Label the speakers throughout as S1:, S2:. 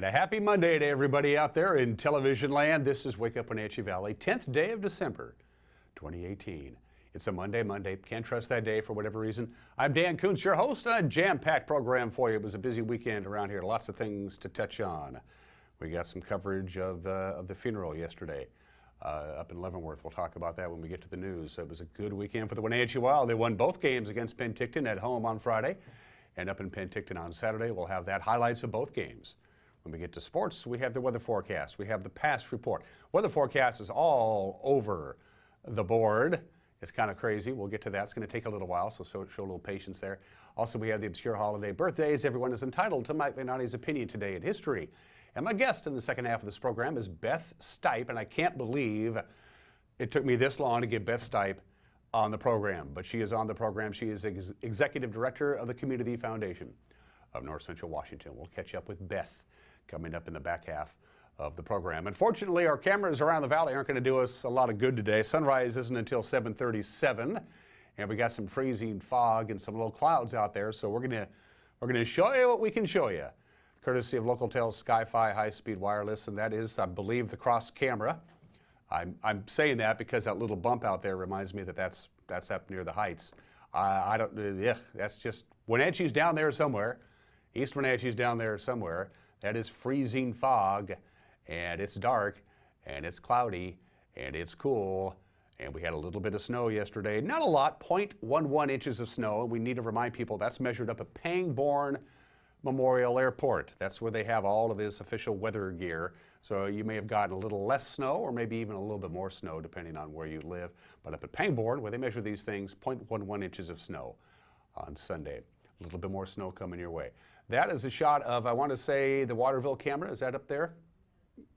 S1: And a happy Monday to everybody out there in television land. This is Wake Up Wenatchee Valley, 10th day of December, 2018. It's a Monday. Can't trust that day for whatever reason. I'm Dan Kuntz, your host, and a jam-packed program for you. It was a busy weekend around here. Lots of things to touch on. We got some coverage of the funeral yesterday up in Leavenworth. We'll talk about that when we get to the news. It was a good weekend for the Wenatchee Wild. They won both games against Penticton at home on Friday and up in Penticton on Saturday. We'll have that highlights of both games. When we get to sports, we have the weather forecast. We have the past report. Weather forecast is all over the board. It's kind of crazy. We'll get to that. It's going to take a little while, so show a little patience there. Also, we have the obscure holiday birthdays. Everyone is entitled to Mike Venati's opinion today in history. And my guest in the second half of this program is Beth Stipe, and I can't believe it took me this long to get Beth Stipe on the program. But she is on the program. She is Executive Director of the Community Foundation of North Central Washington. We'll catch up with Beth coming up in the back half of the program. Unfortunately, our cameras around the valley aren't going to do us a lot of good today. Sunrise isn't until 7:37, and we got some freezing fog and some low clouds out there. So we're gonna show you what we can show you, courtesy of Localtel's Sky-Fi high-speed wireless, and that is, I believe, the cross camera. I'm saying that because that little bump out there reminds me that that's up near the heights. I don't. That's just Wenatchee's down there somewhere. East Wenatchee's down there somewhere. That is freezing fog, and it's dark, and it's cloudy, and it's cool, and we had a little bit of snow yesterday. Not a lot, 0.11 inches of snow. We need to remind people that's measured up at Pangbourne Memorial Airport. That's where they have all of this official weather gear. So you may have gotten a little less snow, or maybe even a little bit more snow, depending on where you live. But up at Pangbourne, where they measure these things, 0.11 inches of snow on Sunday. A little bit more snow coming your way. That is a shot of, I want to say, the Waterville camera. Is that up there?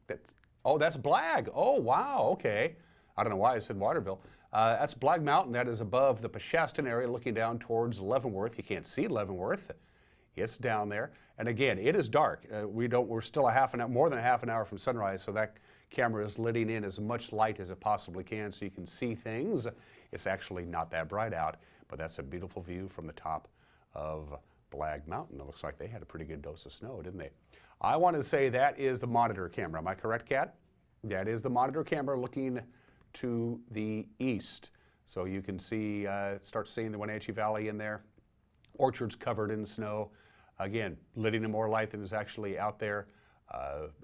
S1: That's Blag. Oh, wow, okay. I don't know why I said Waterville. That's Blag Mountain. That is above the Peshastin area looking down towards Leavenworth. You can't see Leavenworth. It's down there. And again, it is dark. We're still more than a half an hour from sunrise, so that camera is letting in as much light as it possibly can so you can see things. It's actually not that bright out, but that's a beautiful view from the top of Blag Mountain. It looks like they had a pretty good dose of snow, didn't they? I want to say that is the monitor camera. Am I correct, Kat? That is the monitor camera looking to the east. So you can see, start seeing the Wenatchee Valley in there. Orchards covered in snow. Again, letting in more light than is actually out there.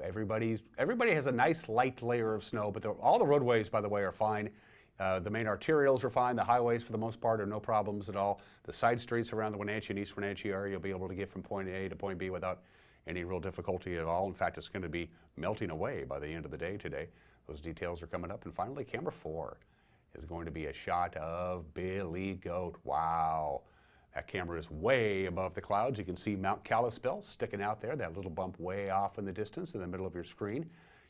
S1: Everybody has a nice light layer of snow, but all the roadways, by the way, are fine. The main arterials are fine. The highways, for the most part, are no problems at all. The side streets around the Wenatchee and East Wenatchee area, you'll be able to get from point A to point B without any real difficulty at all. In fact, it's going to be melting away by the end of the day today. Those details are coming up. And finally, camera 4 is going to be a shot of Billy Goat. Wow. That camera is way above the clouds. You can see Mount Kalispell sticking out there, that little bump way off in the distance in the middle of your screen.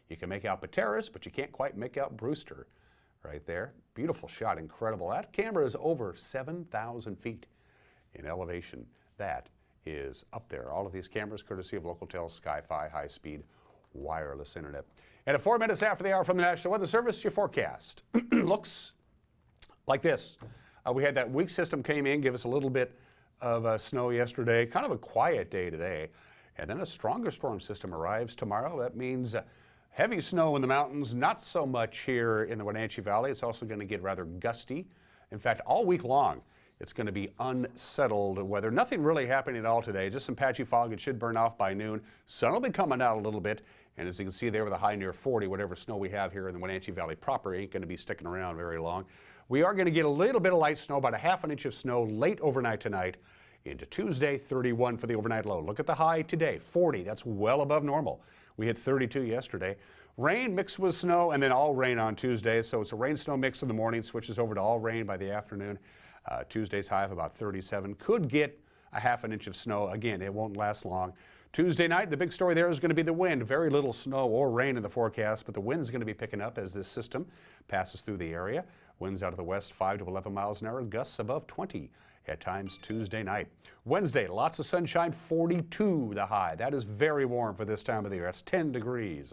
S1: You can make out Pateros, but you can't quite make out Brewster. Right there. Beautiful shot, incredible. That camera is over 7,000 feet in elevation. That is up there. All of these cameras courtesy of Localtel's Sky-Fi high-speed wireless internet. And at 4 minutes after the hour from the National Weather Service, your forecast looks like this. We had that weak system came in, give us a little bit of snow yesterday, kind of a quiet day today. And then a stronger storm system arrives tomorrow. That means heavy snow in the mountains, not so much here in the Wenatchee Valley. It's also going to get rather gusty. In fact, all week long, it's going to be unsettled weather. Nothing really happening at all today, just some patchy fog. It should burn off by noon. Sun will be coming out a little bit. And as you can see there with a high near 40, whatever snow we have here in the Wenatchee Valley proper ain't going to be sticking around very long. We are going to get a little bit of light snow, about a ½ inch of snow late overnight tonight into Tuesday, 31 for the overnight low. Look at the high today, 40. That's well above normal. We had 32 yesterday. Rain mixed with snow, and then all rain on Tuesday. So it's a rain-snow mix in the morning, switches over to all rain by the afternoon. Tuesday's high of about 37. Could get a ½ inch of snow. Again, it won't last long. Tuesday night, the big story there is going to be the wind. Very little snow or rain in the forecast, but the wind's going to be picking up as this system passes through the area. Winds out of the west 5 to 11 miles an hour, gusts above 20 at times Tuesday night. Wednesday, lots of sunshine, 42 the high. That is very warm for this time of the year. That's 10 degrees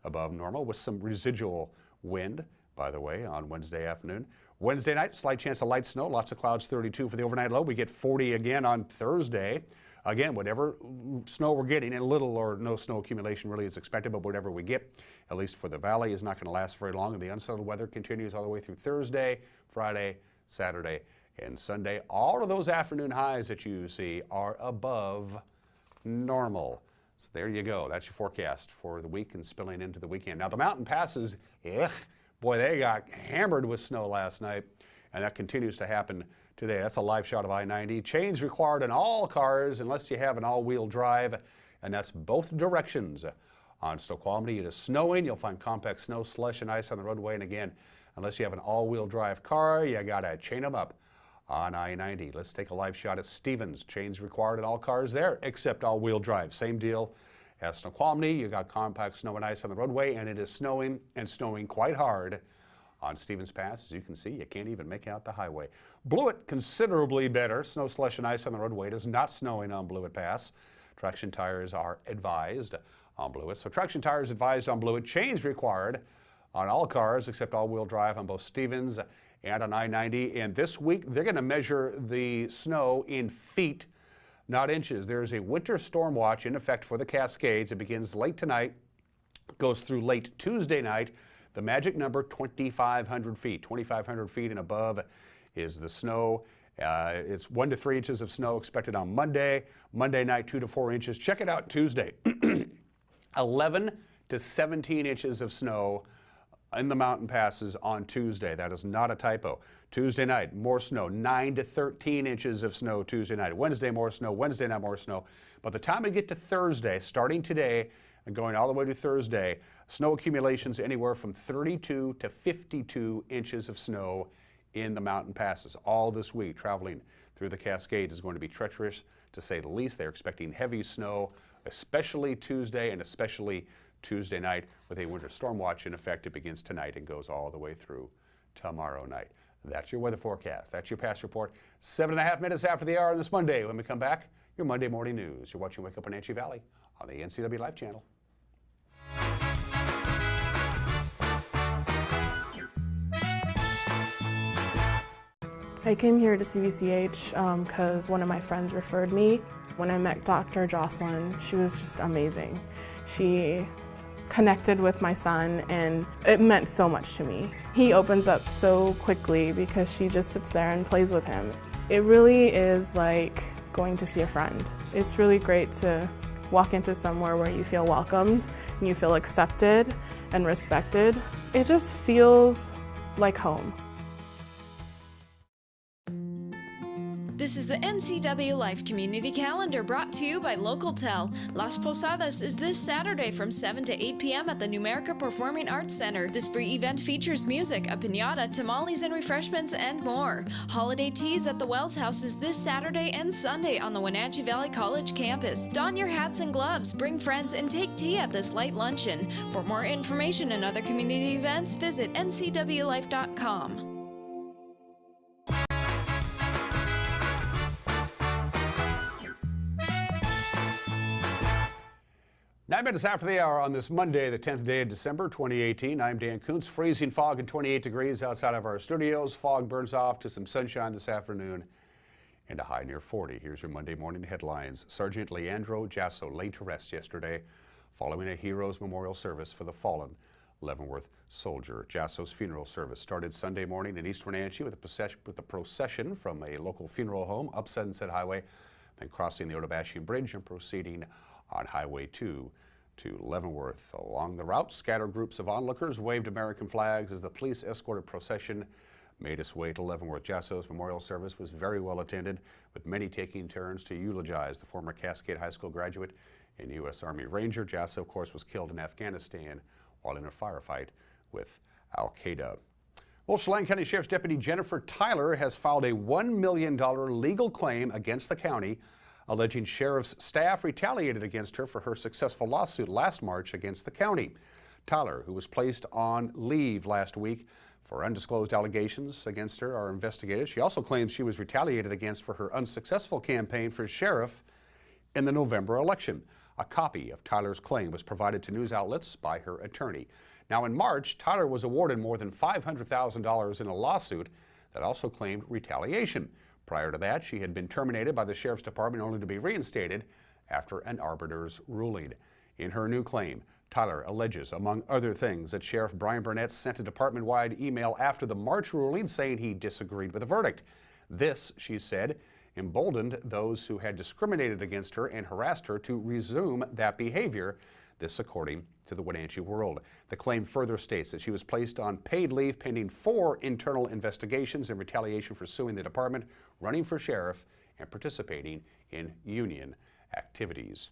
S1: above normal with some residual wind, by the way, on Wednesday afternoon. Wednesday night, slight chance of light snow, lots of clouds, 32 for the overnight low. We get 40 again on Thursday. Again, whatever snow we're getting, and little or no snow accumulation really is expected, but whatever we get, at least for the valley, is not going to last very long. And the unsettled weather continues all the way through Thursday, Friday, Saturday, and Sunday. All of those afternoon highs that you see are above normal. So there you go. That's your forecast for the week and spilling into the weekend. Now the mountain passes, boy, they got hammered with snow last night, and that continues to happen today. That's a live shot of I-90. Change required in all cars unless you have an all-wheel drive, and that's both directions. On Snoqualmie, it is snowing. You'll find compact snow, slush, and ice on the roadway. And again, unless you have an all-wheel drive car, you got to chain them up on I-90. Let's take a live shot at Stevens. Chains required in all cars there, except all-wheel drive. Same deal as Snoqualmie. You got compact snow and ice on the roadway, and it is snowing, and snowing quite hard on Stevens Pass. As you can see, you can't even make out the highway. Blewett, considerably better. Snow, slush, and ice on the roadway. It is not snowing on Blewett Pass. Traction tires are advised on Blewett. So traction tires advised on Blewett. Chains required on all cars except all-wheel drive on both Stevens and on I-90. And this week, they're going to measure the snow in feet, not inches. There's a winter storm watch in effect for the Cascades. It begins late tonight, goes through late Tuesday night. The magic number, 2,500 feet. 2,500 feet and above is the snow. It's 1 to 3 inches of snow expected on Monday. Monday night, 2 to 4 inches. Check it out Tuesday. 11 to 17 inches of snow in the mountain passes on Tuesday. That is not a typo. Tuesday night, more snow, 9 to 13 inches of snow Tuesday night. Wednesday, more snow. Wednesday night, more snow. By the time we get to Thursday, starting today and going all the way to Thursday, snow accumulations anywhere from 32 to 52 inches of snow in the mountain passes. All this week, traveling through the Cascades is going to be treacherous, to say the least. They're expecting heavy snow, especially Tuesday and especially Tuesday night, with a winter storm watch in effect. It begins tonight and goes all the way through tomorrow night. That's your weather forecast. That's your past report. 7.5 minutes after the hour on this Monday. When we come back, your Monday morning news. You're watching Wake Up Wenatchee Valley on the NCW Life Channel.
S2: I came here to CVCH because one of my friends referred me. When I met Dr. Jocelyn, she was just amazing. She connected with my son, and it meant so much to me. He opens up so quickly because she just sits there and plays with him. It really is like going to see a friend. It's really great to walk into somewhere where you feel welcomed and you feel accepted and respected. It just feels like home.
S3: This is the NCW Life Community Calendar, brought to you by LocalTel. Las Posadas is this Saturday from 7 to 8 p.m. at the Numerica Performing Arts Center. This free event features music, a piñata, tamales and refreshments, and more. Holiday Teas at the Wells House is this Saturday and Sunday on the Wenatchee Valley College campus. Don your hats and gloves, bring friends, and take tea at this light luncheon. For more information and other community events, visit ncwlife.com.
S1: 9 minutes after the hour on this Monday, the 10th day of December, 2018. I'm Dan Kuntz. Freezing fog and 28 degrees outside of our studios. Fog burns off to some sunshine this afternoon and a high near 40. Here's your Monday morning headlines. Sergeant Leandro Jasso laid to rest yesterday following a Heroes Memorial service for the fallen Leavenworth soldier. Jasso's funeral service started Sunday morning in East Wenatchee with a procession from a local funeral home up Sunset Highway, then crossing the Ottobashian Bridge and proceeding on Highway 2 to Leavenworth. Along the route, scattered groups of onlookers waved American flags as the police escorted procession made its way to Leavenworth. Jasso's memorial service was very well attended, with many taking turns to eulogize the former Cascade High School graduate and U.S. Army Ranger. Jasso, of course, was killed in Afghanistan while in a firefight with Al-Qaeda. Well, Chelan County Sheriff's Deputy Jennifer Tyler has filed a $1 million legal claim against the county, alleging sheriff's staff retaliated against her for her successful lawsuit last March against the county. Tyler, who was placed on leave last week for undisclosed allegations against her, are investigated. She also claims she was retaliated against for her unsuccessful campaign for sheriff in the November election. A copy of Tyler's claim was provided to news outlets by her attorney. Now, in March, Tyler was awarded more than $500,000 in a lawsuit that also claimed retaliation. Prior to that, she had been terminated by the Sheriff's Department only to be reinstated after an arbiter's ruling. In her new claim, Tyler alleges, among other things, that Sheriff Brian Burnett sent a department-wide email after the March ruling saying he disagreed with the verdict. This, she said, emboldened those who had discriminated against her and harassed her to resume that behavior. This according to the Wenatchee World. The claim further states that she was placed on paid leave pending 4 internal investigations in retaliation for suing the department, running for sheriff, and participating in union activities.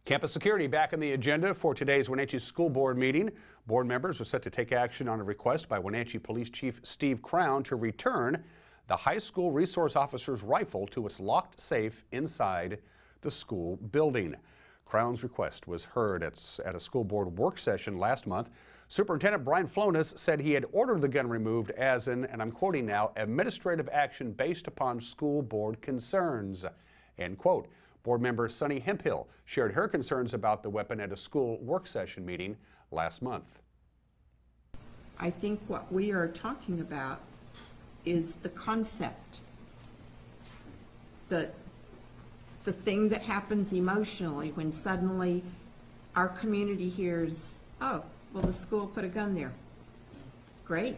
S1: Campus security back on the agenda for today's Wenatchee School Board meeting. Board members are set to take action on a request by Wenatchee Police Chief Steve Crown to return the high school resource officer's rifle to its locked safe inside the school building. Crown's request was heard at a school board work session last month. Superintendent Brian Flonis said he had ordered the gun removed as an, and I'm quoting now, administrative action based upon school board concerns, end quote. Board member Sunny Hemphill shared her concerns about the weapon at a school work session meeting last month.
S4: I think what we are talking about is the concept, the thing that happens emotionally when suddenly our community hears, oh, well, the school put a gun there. Great.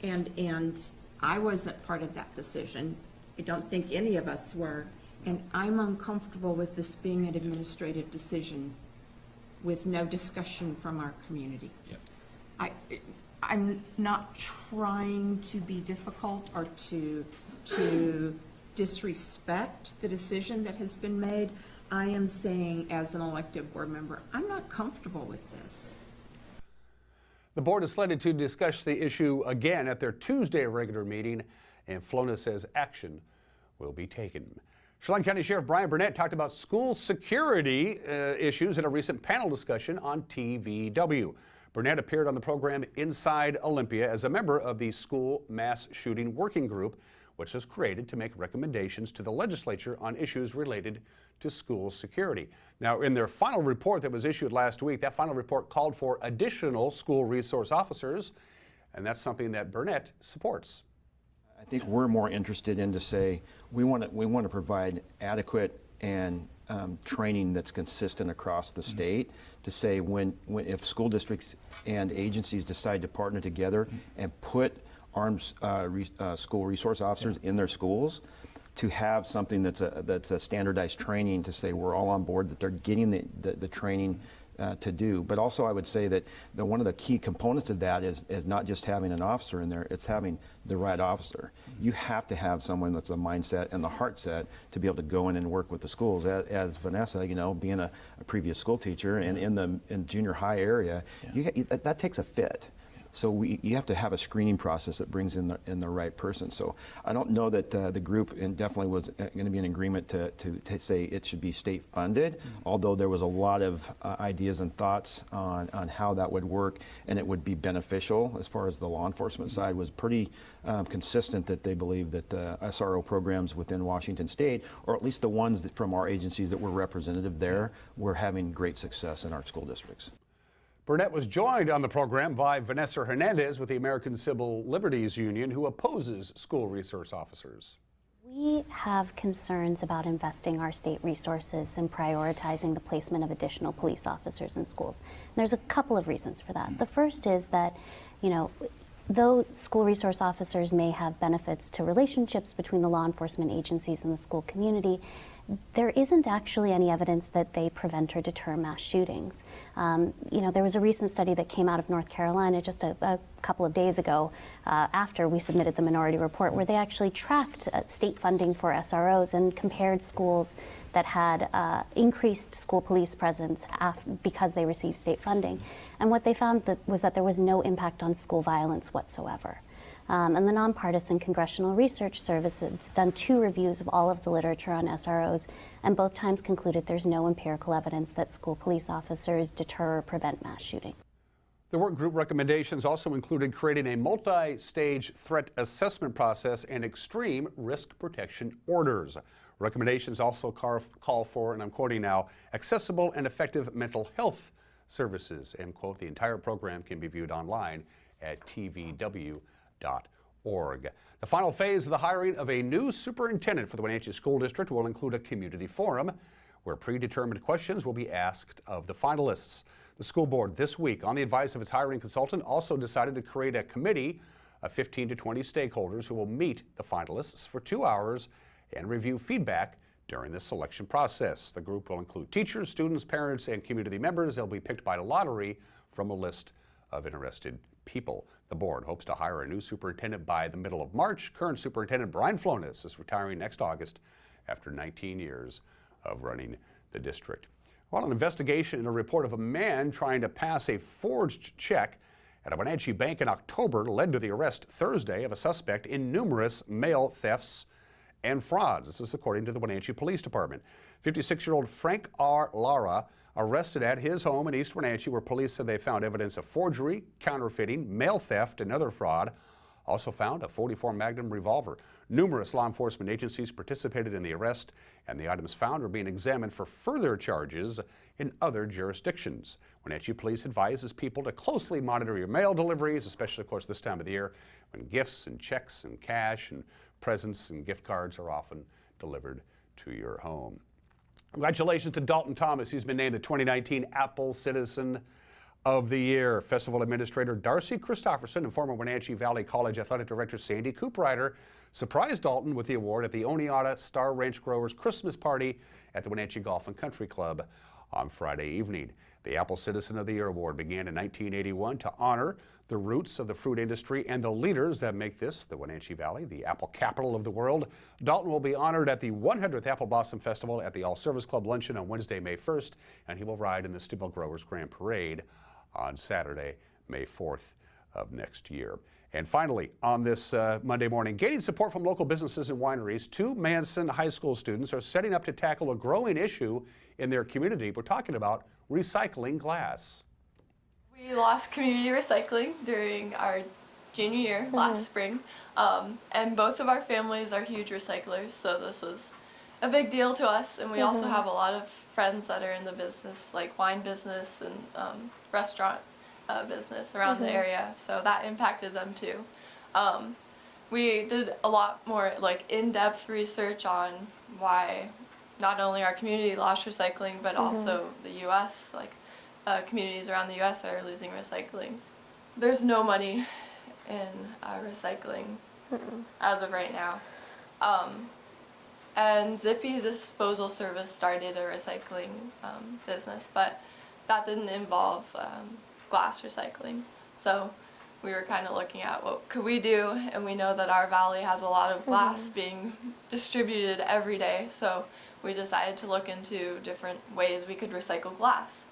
S4: And I wasn't part of that decision. I don't think any of us were. And I'm uncomfortable with this being an administrative decision with no discussion from our community. Yep. I'm not trying to be difficult or to disrespect the decision that has been made. I am saying, as an elected board member, I'm not comfortable with this.
S1: The board is slated to discuss the issue again at their Tuesday regular meeting, and Flonis says action will be taken. Chelan County Sheriff Brian Burnett talked about school security issues in a recent panel discussion on TVW. Burnett appeared on the program Inside Olympia as a member of the School Mass Shooting Working Group, which was created to make recommendations to the legislature on issues related to school security. Now, in their final report that was issued last week, that final report called for additional school resource officers, and that's something that Burnett supports.
S5: I think we're more interested in to say we want to provide adequate and training that's consistent across the state to say if school districts and agencies decide to partner together and put armed school resource officers in their schools, to have something that's a standardized training to say we're all on board, that they're getting the training to do. But also I would say that one of the key components of that is not just having an officer in there, it's having the right officer. You have to have someone that's a mindset and the heart set to be able to go in and work with the schools. As Vanessa, being a previous school teacher and in the junior high area, that takes a fit. So you have to have a screening process that brings in the right person. So I don't know that the group definitely was going to be in agreement to say it should be state funded, although there was a lot of ideas and thoughts on how that would work and it would be beneficial. As far as the law enforcement side was pretty consistent that they believe that SRO programs within Washington State, or at least the ones from our agencies that were representative there, were having great success in our school districts.
S1: Burnett was joined on the program by Vanessa Hernandez with the American Civil Liberties Union, who opposes school resource officers.
S6: We have concerns about investing our state resources and prioritizing the placement of additional police officers in schools. And there's a couple of reasons for that. The first is that, though school resource officers may have benefits to relationships between the law enforcement agencies and the school community, there isn't actually any evidence that they prevent or deter mass shootings. There was a recent study that came out of North Carolina just a couple of days ago after we submitted the minority report, where they actually tracked state funding for SROs and compared schools that had increased school police presence because they received state funding. And what they found was that there was no impact on school violence whatsoever. And the Nonpartisan Congressional Research Service has done 2 reviews of all of the literature on SROs, and both times concluded there's no empirical evidence that school police officers deter or prevent mass shooting.
S1: The work group recommendations also included creating a multi-stage threat assessment process and extreme risk protection orders. Recommendations also call for, and I'm quoting now, accessible and effective mental health services, end quote. The entire program can be viewed online at tvw.org. The final phase of the hiring of a new superintendent for the Wenatchee School District will include a community forum where predetermined questions will be asked of the finalists. The school board this week, on the advice of its hiring consultant, also decided to create a committee of 15 to 20 stakeholders who will meet the finalists for 2 hours and review feedback during the selection process. The group will include teachers, students, parents, and community members. They'll be picked by lottery from a list of interested people. The board hopes to hire a new superintendent by the middle of March. Current superintendent Brian Flonis is retiring next August after 19 years of running the district. Well, an investigation and a report of a man trying to pass a forged check at a Wenatchee bank in October led to the arrest Thursday of a suspect in numerous mail thefts and frauds. This is according to the Wenatchee Police Department. 56-year-old Frank R. Lara arrested at his home in East Wenatchee, where police said they found evidence of forgery, counterfeiting, mail theft, and other fraud. Also found a .44 Magnum revolver. Numerous law enforcement agencies participated in the arrest, and the items found are being examined for further charges in other jurisdictions. Wenatchee Police advises people to closely monitor your mail deliveries, especially, of course, this time of the year when gifts and checks and cash and presents and gift cards are often delivered to your home. Congratulations to Dalton Thomas. He's been named the 2019 Apple Citizen of the Year. Festival Administrator Darcy Christopherson and former Wenatchee Valley College Athletic Director Sandy Cooprider surprised Dalton with the award at the Oneonta Star Ranch Growers Christmas Party at the Wenatchee Golf and Country Club on Friday evening. The Apple Citizen of the Year award began in 1981 to honor the roots of the fruit industry and the leaders that make this, the Wenatchee Valley, the apple capital of the world. Dalton will be honored at the 100th Apple Blossom Festival at the All Service Club Luncheon on Wednesday, May 1st, and he will ride in the Stibble Growers Grand Parade on Saturday, May 4th of next year. And finally, on this Monday morning, gaining support from local businesses and wineries, 2 Manson High School students are setting up to tackle a growing issue in their community. We're talking about recycling glass.
S7: We lost community recycling during our junior year last spring, and both of our families are huge recyclers, so this was a big deal to us. And we also have a lot of friends that are in the business, like wine business and restaurant business around the area, so that impacted them too. We did a lot more like in-depth research on why not only our community lost recycling, but also the U.S., like communities around the U.S. are losing recycling. There's no money in recycling as of right now. And Zippy Disposal Service started a recycling business, but that didn't involve glass recycling. So we were kind of looking at what could we do, and we know that our valley has a lot of glass being distributed every day, so we decided to look into different ways we could recycle glass.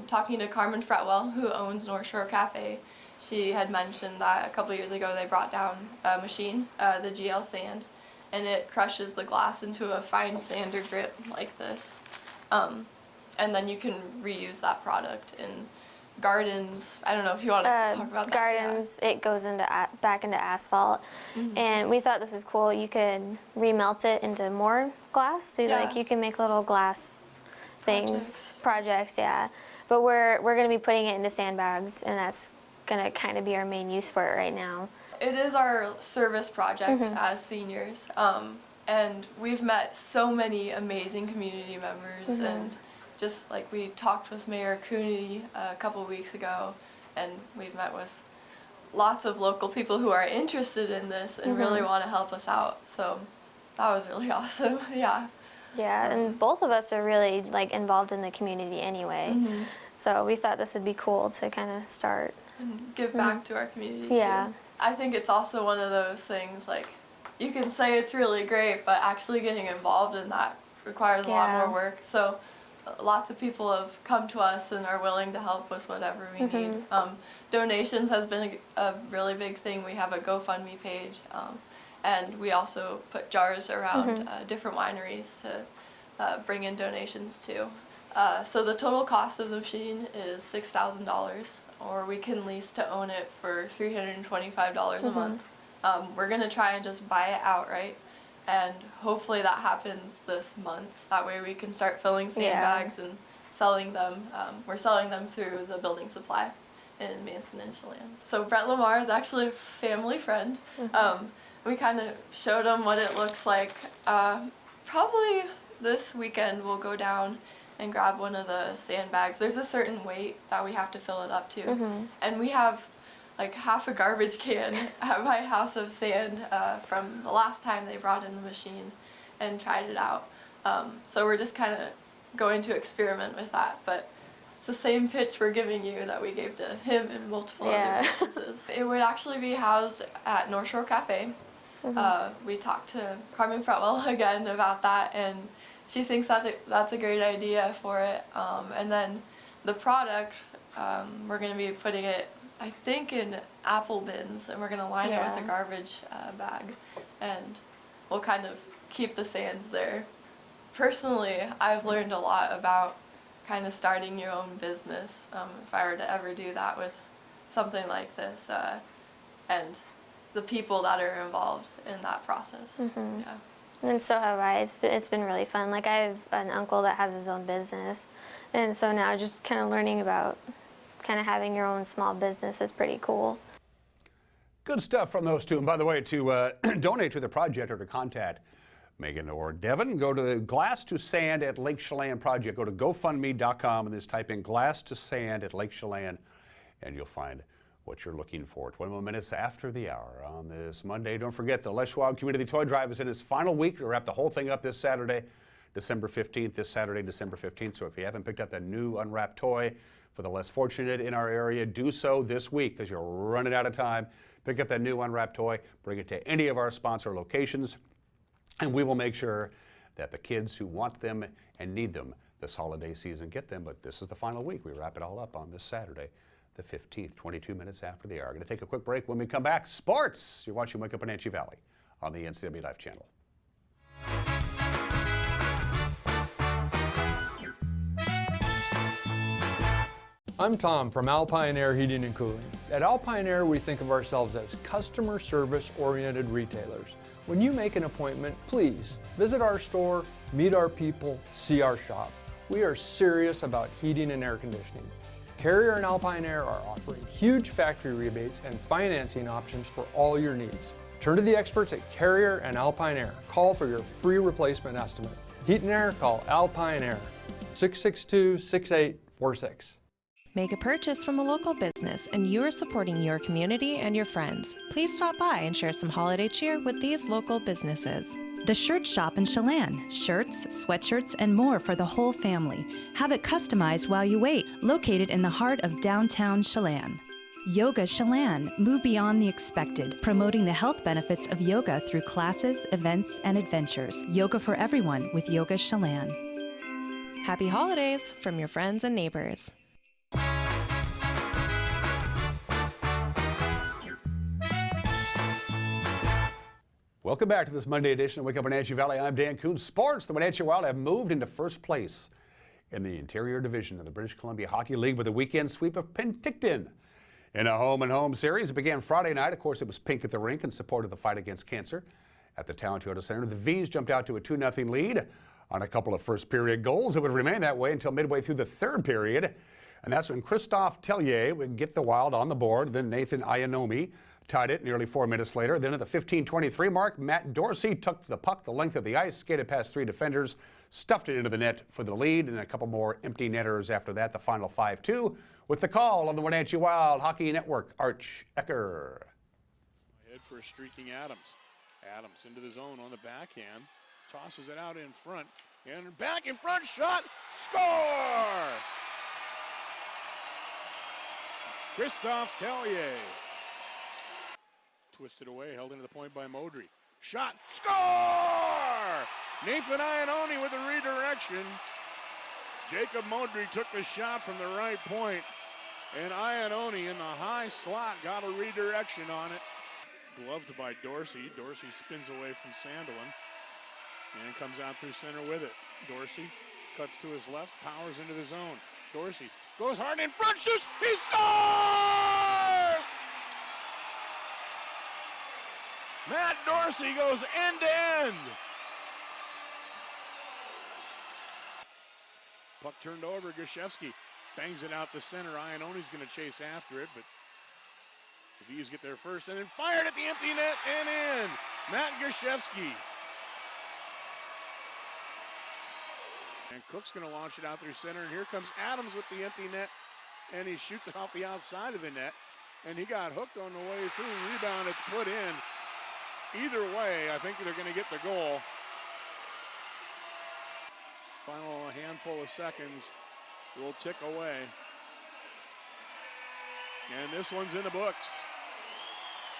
S7: Talking to Carmen Fretwell, who owns North Shore Cafe, she had mentioned that a couple years ago they brought down a machine, the GL sand, and it crushes the glass into a fine sander grit like this. And then you can reuse that product in gardens. I don't know if you want to talk about that.
S8: Gardens, it goes into back into asphalt, and we thought this was cool. You could remelt it into more glass, so like you can make little glass things, projects, But we're going to be putting it into sandbags, and that's going to kind of be our main use for it right now.
S7: It is our service project as seniors, and we've met so many amazing community members, and just like we talked with Mayor Cooney a couple weeks ago, and we've met with lots of local people who are interested in this and really want to help us out. So that was really awesome. Yeah,
S8: and both of us are really like involved in the community anyway. So we thought this would be cool to kind of start
S7: and give back to our community too. I think it's also one of those things, like, you can say it's really great, but actually getting involved in that requires a lot more work. So lots of people have come to us and are willing to help with whatever we need. Donations has been a really big thing. We have a GoFundMe page, and we also put jars around different wineries to bring in donations too. So the total cost of the machine is $6,000, or we can lease to own it for $325 a month. We're going to try and just buy it outright, and hopefully that happens this month. That way we can start filling sandbags and selling them. We're selling them through the building supply. in Manson and Chelan. So Brett Lamar is actually a family friend. We kind of showed him what it looks like. Probably this weekend we'll go down and grab one of the sandbags. There's a certain weight that we have to fill it up to. And we have like half a garbage can at my house of sand from the last time they brought in the machine and tried it out. So we're just kind of going to experiment with that. But it's the same pitch we're giving you that we gave to him and multiple other businesses. It would actually be housed at North Shore Cafe. We talked to Carmen Fretwell again about that, and she thinks that's a great idea for it. And then the product, we're going to be putting it, I think, in apple bins, and we're going to line it with a garbage bag, and we'll kind of keep the sand there. Personally, I've learned a lot about kind of starting your own business, if I were to ever do that with something like this, and the people that are involved in that process. Yeah.
S8: And so have I. It's been really fun. Like, I have an uncle that has his own business, and so now just kind of learning about kind of having your own small business is pretty cool.
S1: Good stuff from those two. And by the way, to donate to the project or to contact Megan or Devin, go to the Glass to Sand at Lake Chelan project. Go to GoFundMe.com and just type in Glass to Sand at Lake Chelan, and you'll find what you're looking for. 21 minutes after the hour on this Monday. Don't forget, the Les Schwab Community Toy Drive is in its final week to wrap the whole thing up this Saturday, December 15th, this Saturday, December 15th. So if you haven't picked up that new unwrapped toy for the less fortunate in our area, do so this week because you're running out of time. Pick up that new unwrapped toy, bring it to any of our sponsor locations, and we will make sure that the kids who want them and need them this holiday season get them. But this is the final week. We wrap it all up on this Saturday, the 15th, 22 minutes after the hour. Going to take a quick break. When we come back, sports. You're watching Wake Up Wenatchee Valley on the NCW Life channel.
S9: I'm Tom from Alpine Air Heating and Cooling. At Alpine Air, we think of ourselves as customer service oriented retailers. When you make an appointment, please visit our store, meet our people, see our shop. We are serious about heating and air conditioning. Carrier and Alpine Air are offering huge factory rebates and financing options for all your needs. Turn to the experts at Carrier and Alpine Air. Call for your free replacement estimate. Heat and air, call Alpine Air, 662-6846.
S10: Make a purchase from a local business and you are supporting your community and your friends. Please stop by and share some holiday cheer with these local businesses.
S11: The Shirt Shop in Chelan. Shirts, sweatshirts, and more for the whole family. Have it customized while you wait. Located in the heart of downtown Chelan. Yoga Chelan. Move beyond the expected, promoting the health benefits of yoga through classes, events, and adventures. Yoga for everyone with Yoga Chelan.
S10: Happy holidays from your friends and neighbors.
S1: Welcome back to this Monday edition of Wake Up Wenatchee Valley. I'm Dan Kuntz. Sports, the Wenatchee Wild have moved into first place in the Interior Division of the British Columbia Hockey League with a weekend sweep of Penticton. In a home-and-home series, it began Friday night. Of course, it was pink at the rink in support of the fight against cancer. At the Town Toyota Center, the V's jumped out to a 2-0 lead on a couple of first-period goals. It would remain that way until midway through the third period. And that's when Christophe Tellier would get the Wild on the board. Then Nathan Iannomi tied it nearly 4 minutes later. Then at the 15:23 mark, Matt Dorsey took the puck the length of the ice, skated past three defenders, stuffed it into the net for the lead, and a couple more empty netters after that. The final 5-2 with the call on the Wenatchee Wild Hockey Network, Arch Ecker.
S12: Head for a streaking Adams. Adams into the zone on the backhand, tosses it out in front, and back in front, shot, score! Christophe Tellier. Twisted away, held into the point by Modry. Shot, score! Nathan Iannone with a redirection. Jacob Modry took the shot from the right point, and Iannone in the high slot got a redirection on it. Gloved by Dorsey. Dorsey spins away from Sandelin and comes out through center with it. Dorsey cuts to his left, powers into the zone. Dorsey goes hard in front, shoots, he scores! Matt Dorsey goes end to end. Puck turned over, Gashevsky bangs it out to center. Iannoni's going to chase after it, but the V's get there first and then fired at the empty net and in. Matt Gashevsky. And Cook's going to launch it out through center, and here comes Adams with the empty net, and he shoots it off the outside of the net, and he got hooked on the way through. Rebound, it's put in. Either way, I think they're going to get the goal. Final handful of seconds will tick away. And this one's in the books.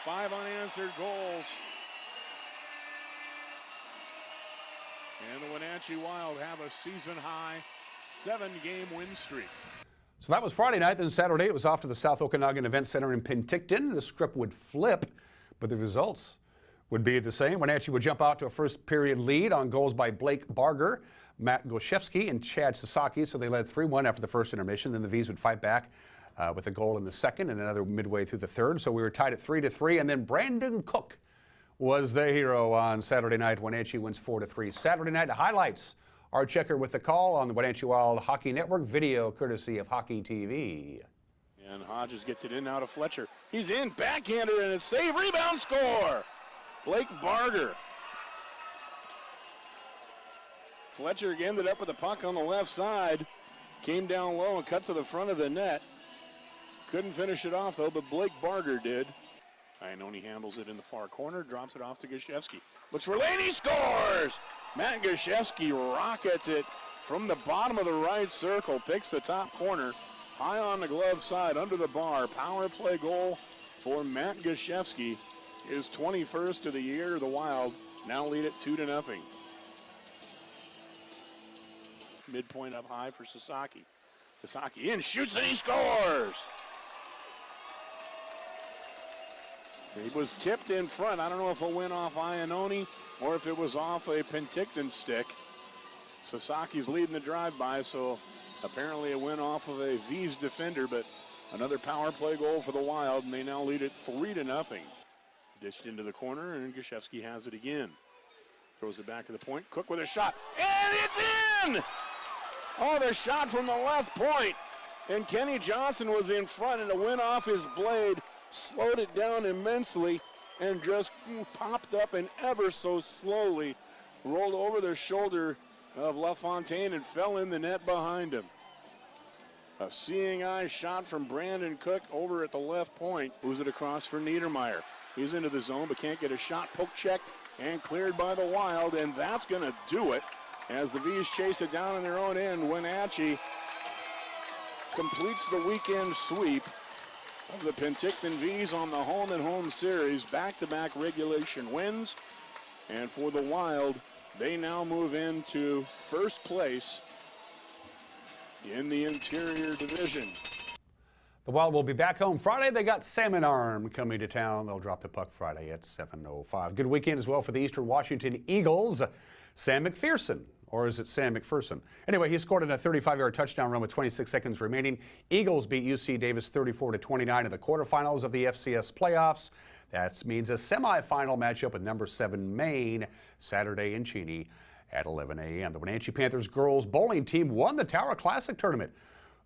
S12: 5 unanswered goals. And the Wenatchee Wild have a season-high 7-game win streak.
S1: So that was Friday night. Then Saturday it was off to the South Okanagan Event Center in Penticton. The script would flip, but the results would be the same. Wenatchee would jump out to a first period lead on goals by Blake Barger, Matt Goshevsky, and Chad Sasaki. So they led 3-1 after the first intermission. Then the V's would fight back with a goal in the second and another midway through the third. So we were tied at 3-3. And then Brandon Cook was the hero on Saturday night. Wenatchee wins 4-3. Saturday night highlights. Our checker with the call on the Wenatchee Wild Hockey Network, video courtesy of Hockey TV.
S12: And Hodges gets it in now to Fletcher. He's in, backhander, and a save, rebound, score! Blake Barger. Fletcher ended up with the puck on the left side. Came down low and cut to the front of the net. Couldn't finish it off, though, but Blake Barger did. Iannoni handles it in the far corner, drops it off to Gashevsky. Looks for Laney, scores! Matt Gashevsky rockets it from the bottom of the right circle, picks the top corner, high on the glove side, under the bar. Power play goal for Matt Gashevsky. His 21st of the year. The Wild now lead it 2-0. Midpoint up high for Sasaki. Sasaki in, shoots, and he scores! He was tipped in front. I don't know if it went off Iannoni or if it was off a Penticton stick. Sasaki's leading the drive-by, so apparently it went off of a V's defender, but another power play goal for the Wild, and they now lead it 3-0. Dished into the corner, and Gashevsky has it again. Throws it back to the point. Cook with a shot, and it's in! Oh, the shot from the left point. And Kenny Johnson was in front, and it went off his blade, slowed it down immensely, and just popped up and ever so slowly rolled over the shoulder of LaFontaine and fell in the net behind him. A seeing eye shot from Brandon Cook over at the left point. Moves it across for Niedermeyer. He's into the zone but can't get a shot. Poke checked and cleared by the Wild, and that's going to do it as the V's chase it down in their own end. Wenatchee completes the weekend sweep of the Penticton V's on the home-and-home series. Back-to-back regulation wins. And for the Wild, they now move into first place in the Interior Division.
S1: The Wild will be back home Friday. They got Salmon Arm coming to town. They'll drop the puck Friday at 7:05. Good weekend as well for the Eastern Washington Eagles. Sam McPherson, or is it Sam McPherson? Anyway, he scored in a 35-yard touchdown run with 26 seconds remaining. Eagles beat UC Davis 34-29 in the quarterfinals of the FCS playoffs. That means a semifinal matchup with number 7 Maine Saturday in Cheney at 11 a.m. The Wenatchee Panthers girls bowling team won the Tower Classic tournament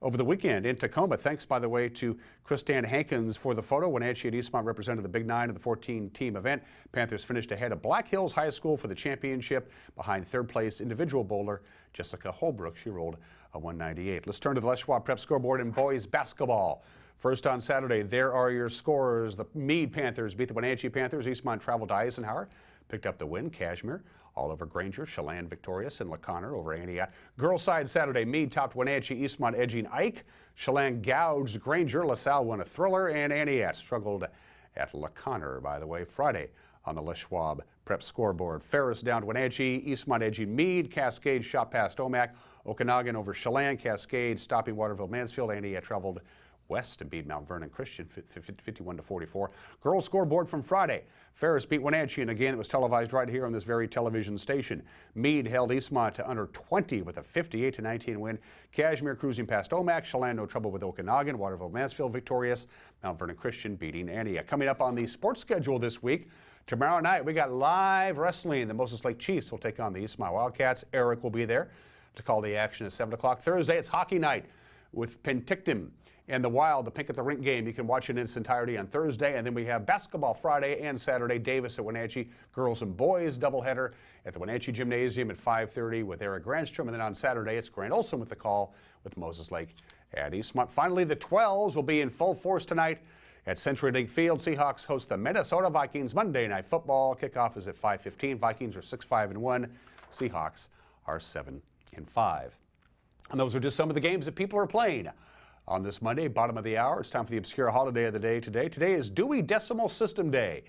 S1: over the weekend in Tacoma. Thanks, by the way, to Christanne Hankins for the photo. Wenatchee and Eastmont represented the Big Nine of the 14-team event. Panthers finished ahead of Black Hills High School for the championship behind third-place individual bowler Jessica Holbrook. She rolled a 198. Let's turn to the Les Schwab Prep scoreboard in boys basketball. First on Saturday, there are your scores. The Meade Panthers beat the Wenatchee Panthers. Eastmont traveled to Eisenhower, picked up the win. Cashmere all over Granger. Chelan victorious, and LaConner over Antioch. Girls side Saturday, Meade topped Wenatchee. Eastmont edging Ike. Chelan gouged Granger. LaSalle won a thriller, and Antioch struggled at LaConner. By the way, Friday on the Les Schwab Prep scoreboard, Ferris down to Wenatchee. Eastmont edging Meade. Cascade shot past Omak. Okanagan over Chelan. Cascade stopping Waterville Mansfield. Antioch traveled west and beat Mount Vernon Christian 51-44. Girls scoreboard from Friday. Ferris beat Wenatchee, and again it was televised right here on this very television station. Meade held Eastmont to under 20 with a 58-19 win. Cashmere cruising past Omak. Chelan no trouble with Okanagan. Waterville Mansfield victorious. Mount Vernon Christian beating Antioch. Coming up on the sports schedule this week, tomorrow night we got live wrestling. The Moses Lake Chiefs will take on the Eastmont Wildcats. Eric will be there to call the action at 7 o'clock. Thursday it's hockey night. with Penticton. And the Wild, the Pink at the Rink game, you can watch it in its entirety on Thursday. And then we have basketball Friday and Saturday. Davis at Wenatchee, girls and boys doubleheader at the Wenatchee Gymnasium at 5:30 with Eric Grandstrom. And then on Saturday, it's Grant Olson with the call with Moses Lake at Eastmont. Finally, the 12s will be in full force tonight at Century Link Field. Seahawks host the Minnesota Vikings. Monday Night Football kickoff is at 5:15. Vikings are 6-5-1. Seahawks are 7-5. And those are just some of the games that people are playing on this Monday, bottom of the hour. It's time for the obscure holiday of the day today. Today is Dewey Decimal System Day,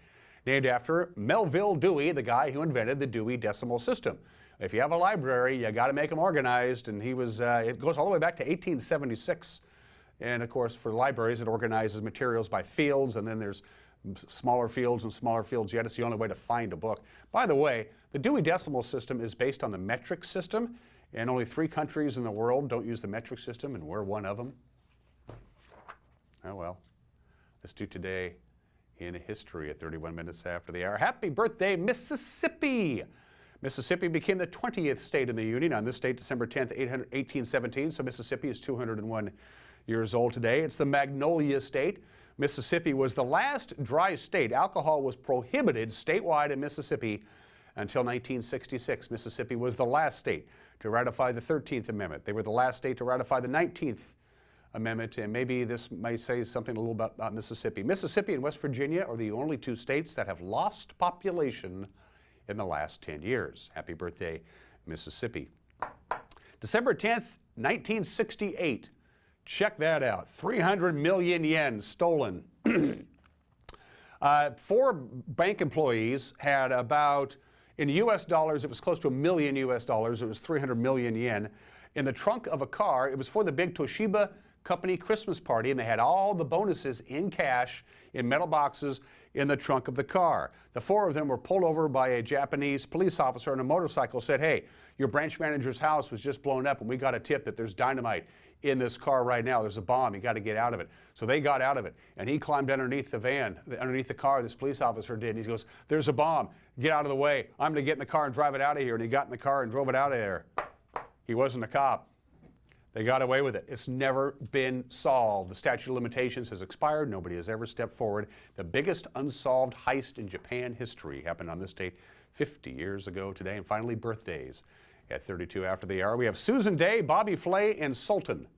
S1: named after Melville Dewey, the guy who invented the Dewey Decimal System. If you have a library, you got to make them organized, and he was. It goes all the way back to 1876. And of course, for libraries, it organizes materials by fields, and then there's smaller fields and smaller fields yet. It's the only way to find a book. By the way, the Dewey Decimal System is based on the metric system, and only 3 countries in the world don't use the metric system, and we're one of them. Oh well, let's do today in history at 31 minutes after the hour. Happy birthday, Mississippi! Mississippi became the 20th state in the Union on this date, December 10th, 1817, so Mississippi is 201 years old today. It's the Magnolia State. Mississippi was the last dry state. Alcohol was prohibited statewide in Mississippi until 1966. Mississippi was the last state to ratify the 13th Amendment. They were the last state to ratify the 19th Amendment, and maybe this might say something a little about Mississippi. Mississippi and West Virginia are the only 2 states that have lost population in the last 10 years. Happy birthday, Mississippi. December 10th, 1968. Check that out. 300 million yen stolen. 4 bank employees had about, in US dollars, it was close to $1 million US dollars. It was 300 million yen. In the trunk of a car, it was for the big Toshiba company Christmas party, and they had all the bonuses in cash in metal boxes in the trunk of the car. The 4 of them were pulled over by a Japanese police officer on a motorcycle, said, "Hey, your branch manager's house was just blown up, and we got a tip that there's dynamite in this car right now. There's a bomb. You got to get out of it." So they got out of it, and he climbed underneath the van, underneath the car, this police officer did, and he goes, "There's a bomb. Get out of the way. I'm going to get in the car and drive it out of here." And he got in the car and drove it out of there. He wasn't a cop. They got away with it. It's never been solved. The statute of limitations has expired. Nobody has ever stepped forward. The biggest unsolved heist in Japan history happened on this date 50 years ago today. And finally, birthdays. At 32 after the hour, we have Susan Day, Bobby Flay, and Sultan.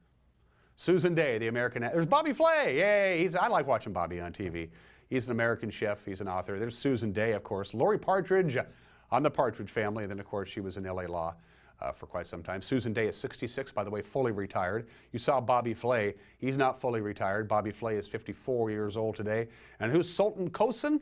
S1: Susan Day, the American. There's Bobby Flay. Yay! I like watching Bobby on TV. He's an American chef. He's an author. There's Susan Day, of course. Lori Partridge on the Partridge Family. And then, of course, she was in LA Law for quite some time. Susan Day is 66, by the way, fully retired. You saw Bobby Flay. He's not fully retired. Bobby Flay is 54 years old today. And who's Sultan Kosin?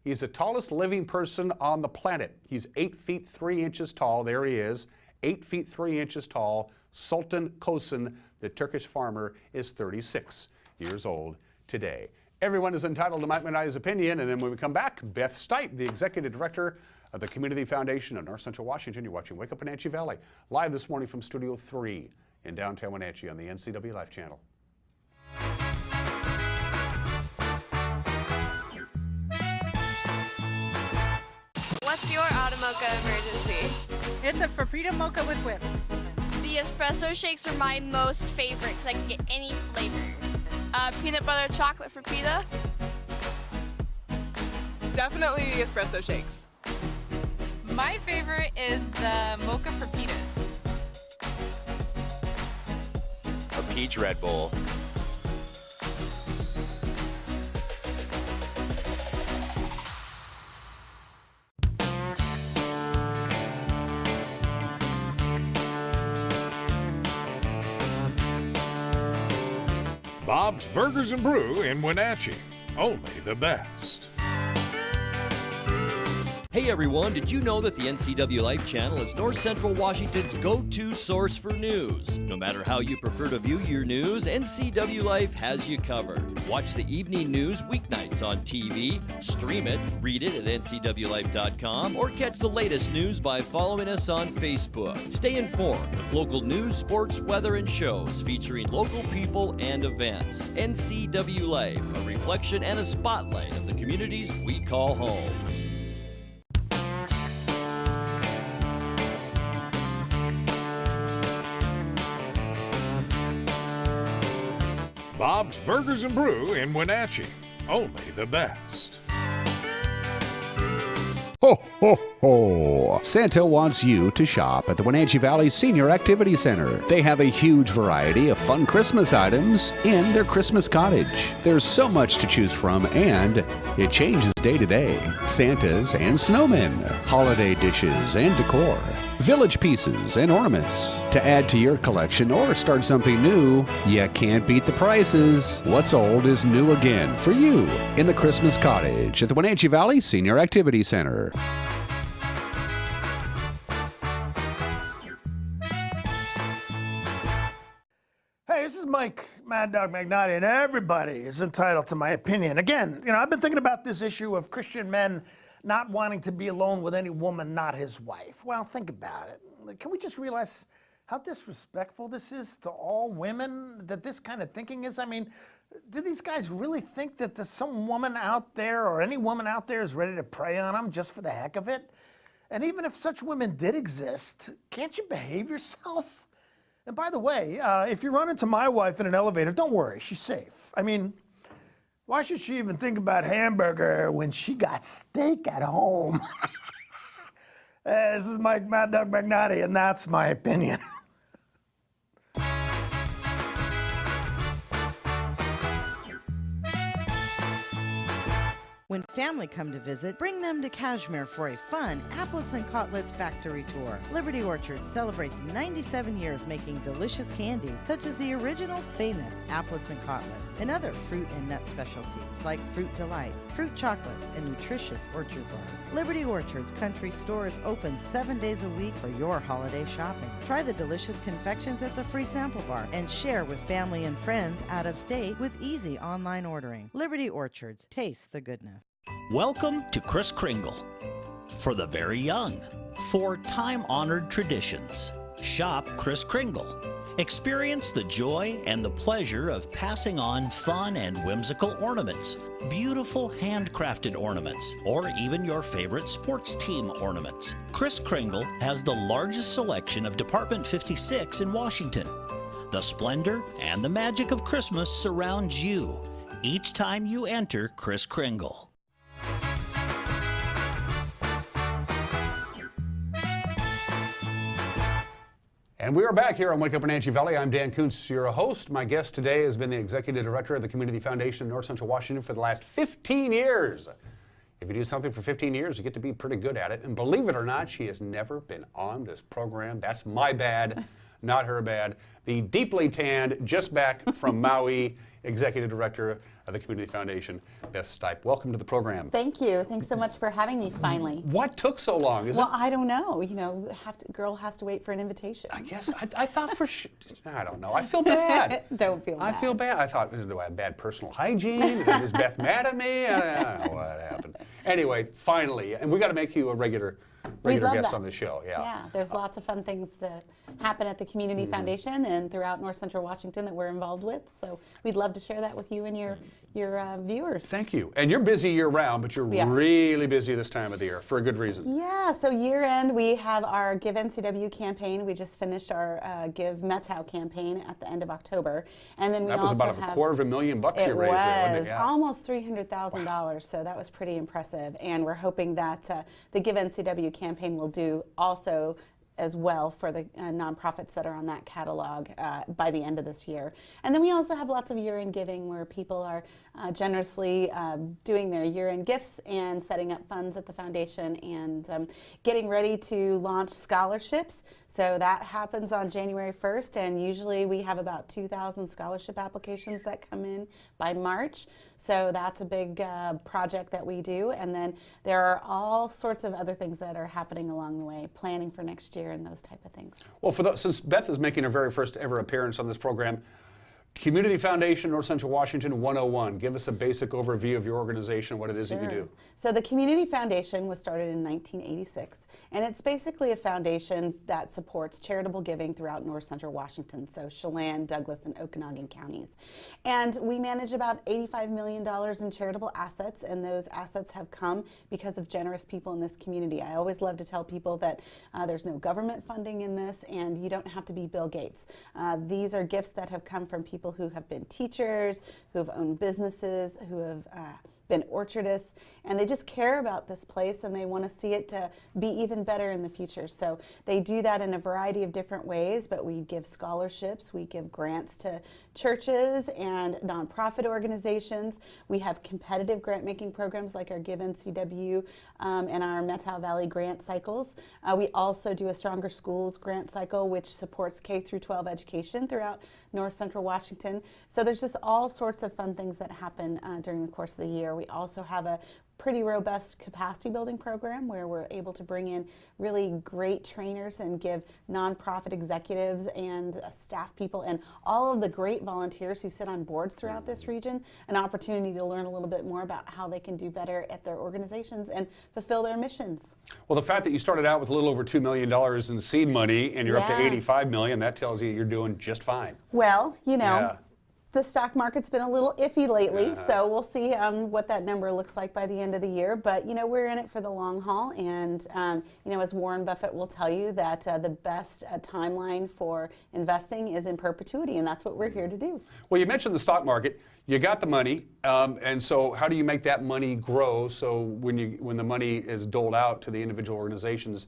S1: He's the tallest living person on the planet. He's 8 feet 3 inches tall. There he is, 8 feet 3 inches tall. Sultan Kosin, the Turkish farmer, is 36 years old today. Everyone is entitled to Mike Manai's opinion. And then when we come back, Beth Stipe, the executive director of the Community Foundation of North Central Washington. You're watching Wake Up Wenatchee Valley, live this morning from Studio 3 in downtown Wenatchee on the NCW Life channel.
S13: What's your Automocha emergency?
S14: It's a Frapita mocha with whip.
S13: The espresso shakes are my most favorite because I can get any flavor. Peanut butter chocolate Frapita.
S14: Definitely the espresso shakes. My favorite is the mocha Frapitas.
S15: A peach Red Bull.
S12: Bob's Burgers and Brew in Wenatchee. Only the best.
S16: Hey everyone, did you know that the NCW Life channel is North Central Washington's go-to source for news? No matter how you prefer to view your news, NCW Life has you covered. Watch the evening news weeknights on TV, stream it, read it at ncwlife.com, or catch the latest news by following us on Facebook. Stay informed with local news, sports, weather, and shows featuring local people and events. NCW Life, a reflection and a spotlight of the communities we call home.
S12: Bob's Burgers and Brew in Wenatchee. Only the best.
S1: Ho, ho, ho! Santa wants you to shop at the Wenatchee Valley Senior Activity Center. They have a huge variety of fun Christmas items in their Christmas cottage. There's so much to choose from, and it changes day to day. Santas and snowmen, holiday dishes and decor, village pieces and ornaments. To add to your collection or start something new, you can't beat the prices. What's old is new again for you in the Christmas cottage at the Wenatchee Valley Senior Activity Center.
S17: Hey, this is Mike Mad Dog Magnotti, and everybody is entitled to my opinion. Again, I've been thinking about this issue of Christian men not wanting to be alone with any woman not his wife. Well, think about it. Can we just realize how disrespectful this is to all women, that this kind of thinking is? I mean, do these guys really think that there's some woman out there or any woman out there is ready to prey on them just for the heck of it? And even if such women did exist, can't you behave yourself? And by the way, if you run into my wife in an elevator, don't worry, she's safe. I mean, why should she even think about hamburger when she got steak at home? This is Mike Mad Dog Magnotti, and that's my opinion.
S18: When family come to visit, bring them to Kashmir for a fun Applets and Cotlets factory tour. Liberty Orchard celebrates 97 years making delicious candies such as the original famous Applets and Cotlets and other fruit and nut specialties like Fruit Delights, fruit chocolates, and nutritious orchard bars. Liberty Orchard's country store is open 7 days a week for your holiday shopping. Try the delicious confections at the free sample bar and share with family and friends out of state with easy online ordering. Liberty Orchards, taste the goodness.
S19: Welcome to Kris Kringle. For the very young, for time-honored traditions, shop Kris Kringle. Experience the joy and the pleasure of passing on fun and whimsical ornaments, beautiful handcrafted ornaments, or even your favorite sports team ornaments. Kris Kringle has the largest selection of Department 56 in Washington. The splendor and the magic of Christmas surrounds you each time you enter Kris Kringle.
S1: And we are back here on Wake Up Wenatchee Valley. I'm Dan Kuntz, your host. My guest today has been the Executive Director of the Community Foundation of North Central Washington for the last 15 years. If you do something for 15 years, you get to be pretty good at it. And believe it or not, she has never been on this program. That's my bad, not her bad. The deeply tanned, just back from Maui, Executive Director of the Community Foundation, Beth Stipe. Welcome to the program.
S20: Thank you. Thanks so much for having me finally.
S1: What took so long?
S20: Well, I don't know. Girl has to wait for an invitation.
S1: I guess. I thought for sure. I don't know. I feel bad.
S20: Don't feel bad.
S1: I feel bad. I thought, do I have bad personal hygiene? Is Beth mad at me? I don't know what happened. Anyway, finally, and we got to make you a regular guest on the show.
S20: Yeah, there's lots of fun things that happen at the Community Foundation and throughout North Central Washington that we're involved with. So we'd love to share that with you and your viewers.
S1: Thank you. And you're busy year-round, but you're really busy this time of the year for a good reason.
S20: Yeah, so year-end we have our Give NCW campaign. We just finished our Give Metau campaign at the end of October. And then we
S1: that was
S20: also
S1: about $250,000 you raised.
S20: It was
S1: Yeah.
S20: almost $300,000, wow. So that was pretty impressive. And we're hoping that the Give NCW campaign will do also as well for the nonprofits that are on that catalog by the end of this year. And then we also have lots of year-end giving where people are generously doing their year-end gifts and setting up funds at the foundation and getting ready to launch scholarships. So that happens on January 1st, and usually we have about 2,000 scholarship applications that come in by March. So that's a big project that we do. And then there are all sorts of other things that are happening along the way, planning for next year and those type of things.
S1: Well, since Beth is making her very first ever appearance on this program, Community Foundation, North Central Washington 101. Give us a basic overview of your organization, what it is that you do.
S20: So the Community Foundation was started in 1986, and it's basically a foundation that supports charitable giving throughout North Central Washington, so Chelan, Douglas, and Okanagan counties. And we manage about $85 million in charitable assets, and those assets have come because of generous people in this community. I always love to tell people that there's no government funding in this, and you don't have to be Bill Gates. These are gifts that have come from people people who have been teachers, who have owned businesses, who have been orchardists, and they just care about this place and they want to see it to be even better in the future. So they do that in a variety of different ways, but we give scholarships, we give grants to churches and nonprofit organizations. We have competitive grant making programs like our Give NCW and our Methow Valley grant cycles. We also do a Stronger Schools grant cycle, which supports K through 12 education throughout North Central Washington. So there's just all sorts of fun things that happen during the course of the year. We also have a pretty robust capacity building program where we're able to bring in really great trainers and give nonprofit executives and staff people and all of the great volunteers who sit on boards throughout this region an opportunity to learn a little bit more about how they can do better at their organizations and fulfill their missions.
S1: Well, the fact that you started out with a little over $2 million in seed money and you're up to $85 million, that tells you you're doing just fine.
S20: Well, you know, the stock market's been a little iffy lately, so we'll see what that number looks like by the end of the year. But, you know, we're in it for the long haul. And, you know, as Warren Buffett will tell you, that the best timeline for investing is in perpetuity, and that's what we're here to do.
S1: Well, you mentioned the stock market. You got the money, and so how do you make that money grow so when the money is doled out to the individual organizations,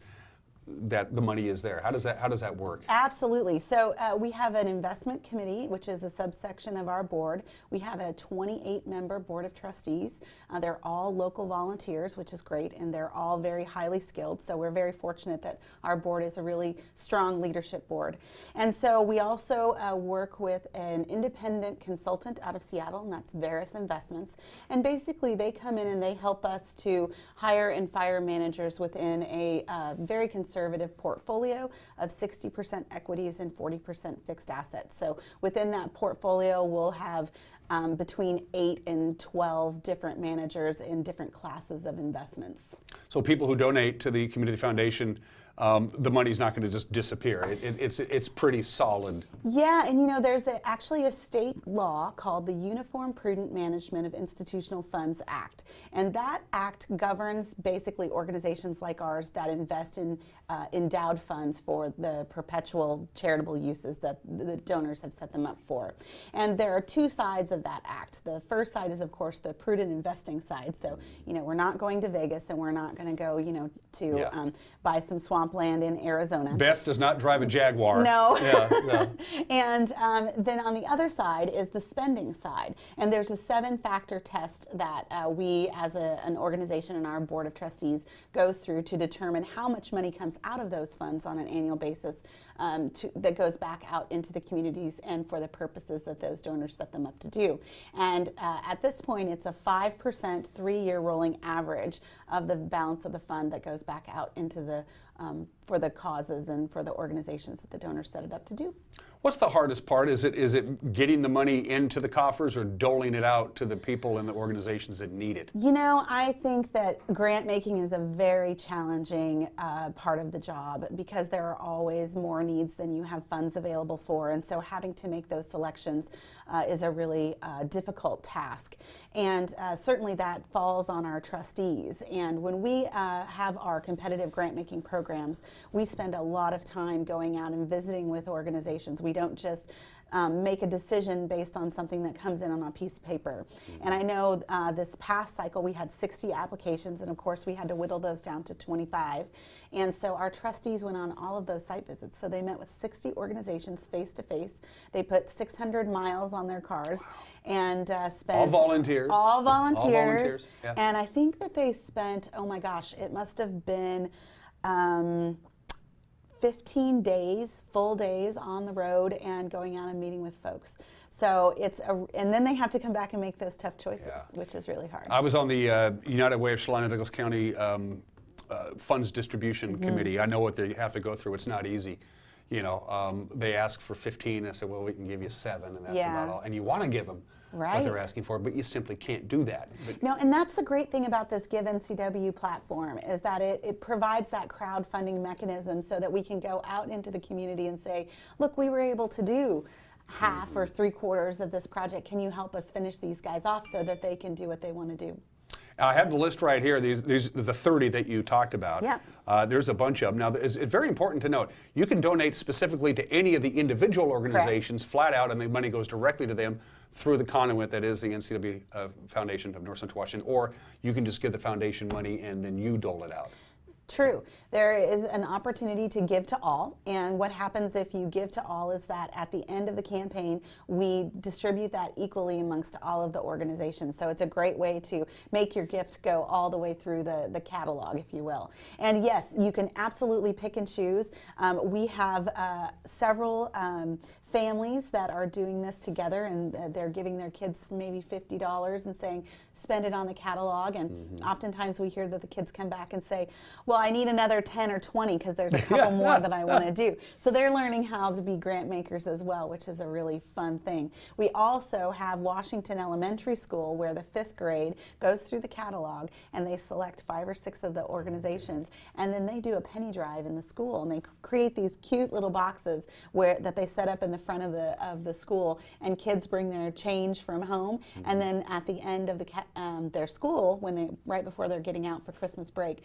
S1: that the money is there? How does that work?
S20: Absolutely. So we have an investment committee, which is a subsection of our board. We have a 28-member board of trustees. They're all local volunteers, which is great, and they're all very highly skilled. So we're very fortunate that our board is a really strong leadership board. And so we also work with an independent consultant out of Seattle, and that's Veris Investments. And basically they come in and they help us to hire and fire managers within a very conservative portfolio of 60% equities and 40% fixed assets. So within that portfolio, we'll have between 8 and 12 different managers in different classes of investments.
S1: So people who donate to the Community Foundation, the money's not going to just disappear. It's pretty solid.
S20: Yeah, and you know, there's actually a state law called the Uniform Prudent Management of Institutional Funds Act. And that act governs basically organizations like ours that invest in endowed funds for the perpetual charitable uses that the donors have set them up for. And there are two sides of that act. The first side is, of course, the prudent investing side. So, you know, we're not going to Vegas and we're not going to go, you know, to buy some swampland in Arizona.
S1: Beth does not drive a Jaguar.
S20: No.
S1: Yeah, no.
S20: And then on the other side is the spending side. And there's a 7-factor test that we as an organization and our board of trustees goes through to determine how much money comes out of those funds on an annual basis that goes back out into the communities and for the purposes that those donors set them up to do. And at this point, it's a 5% 3-year rolling average of the balance of the fund that goes back out into the for the causes and for the organizations that the donors set it up to do.
S1: What's the hardest part? Is it getting the money into the coffers or doling it out to the people and the organizations that need it?
S20: You know, I think that grant making is a very challenging part of the job because there are always more needs than you have funds available for, and so having to make those selections is a really difficult task. And certainly that falls on our trustees. And when we have our competitive grant making programs, we spend a lot of time going out and visiting with organizations. We don't just make a decision based on something that comes in on a piece of paper. And I know this past cycle we had 60 applications, and of course we had to whittle those down to 25. And so our trustees went on all of those site visits. So they met with 60 organizations face to face. They put 600 miles on their cars and spent...
S1: All volunteers.
S20: All volunteers.
S1: All volunteers, yeah.
S20: And I think that they spent, oh my gosh, it must have been 15 days, full days on the road and going out and meeting with folks. So it's and then they have to come back and make those tough choices, which is really hard.
S1: I was on the United Way of Celina-Douglas County Funds Distribution Committee. I know what they have to go through. It's not easy. You know, they ask for 15. I said, well, we can give you 7, and that's about all. And you want to give them what they're asking for, but you simply can't do that.
S20: No, and that's the great thing about this Give NCW platform is that it provides that crowdfunding mechanism so that we can go out into the community and say, look, we were able to do half or 3/4 of this project. Can you help us finish these guys off so that they can do what they want to do?
S1: I have the list right here. These the 30 that you talked about.
S20: Yeah.
S1: There's a bunch of them. Now, it's very important to note, you can donate specifically to any of the individual organizations flat out, and the money goes directly to them through the conduit that is the NCW Foundation of North Central Washington, or you can just give the foundation money and then you dole it out.
S20: True. There is an opportunity to give to all, and what happens if you give to all is that at the end of the campaign, we distribute that equally amongst all of the organizations. So it's a great way to make your gift go all the way through the catalog, if you will. And yes, you can absolutely pick and choose. We have several families that are doing this together, and they're giving their kids maybe $50 and saying, spend it on the catalog. And oftentimes we hear that the kids come back and say, well, I need another 10 or 20 because there's a couple more that I want to do. So they're learning how to be grant makers as well, which is a really fun thing. We also have Washington Elementary School, where the 5th grade goes through the catalog and they select 5 or 6 of the organizations, and then they do a penny drive in the school, and they create these cute little boxes that they set up in the front of the school, and kids bring their change from home, and then at the end of their school, right before they're getting out for Christmas break,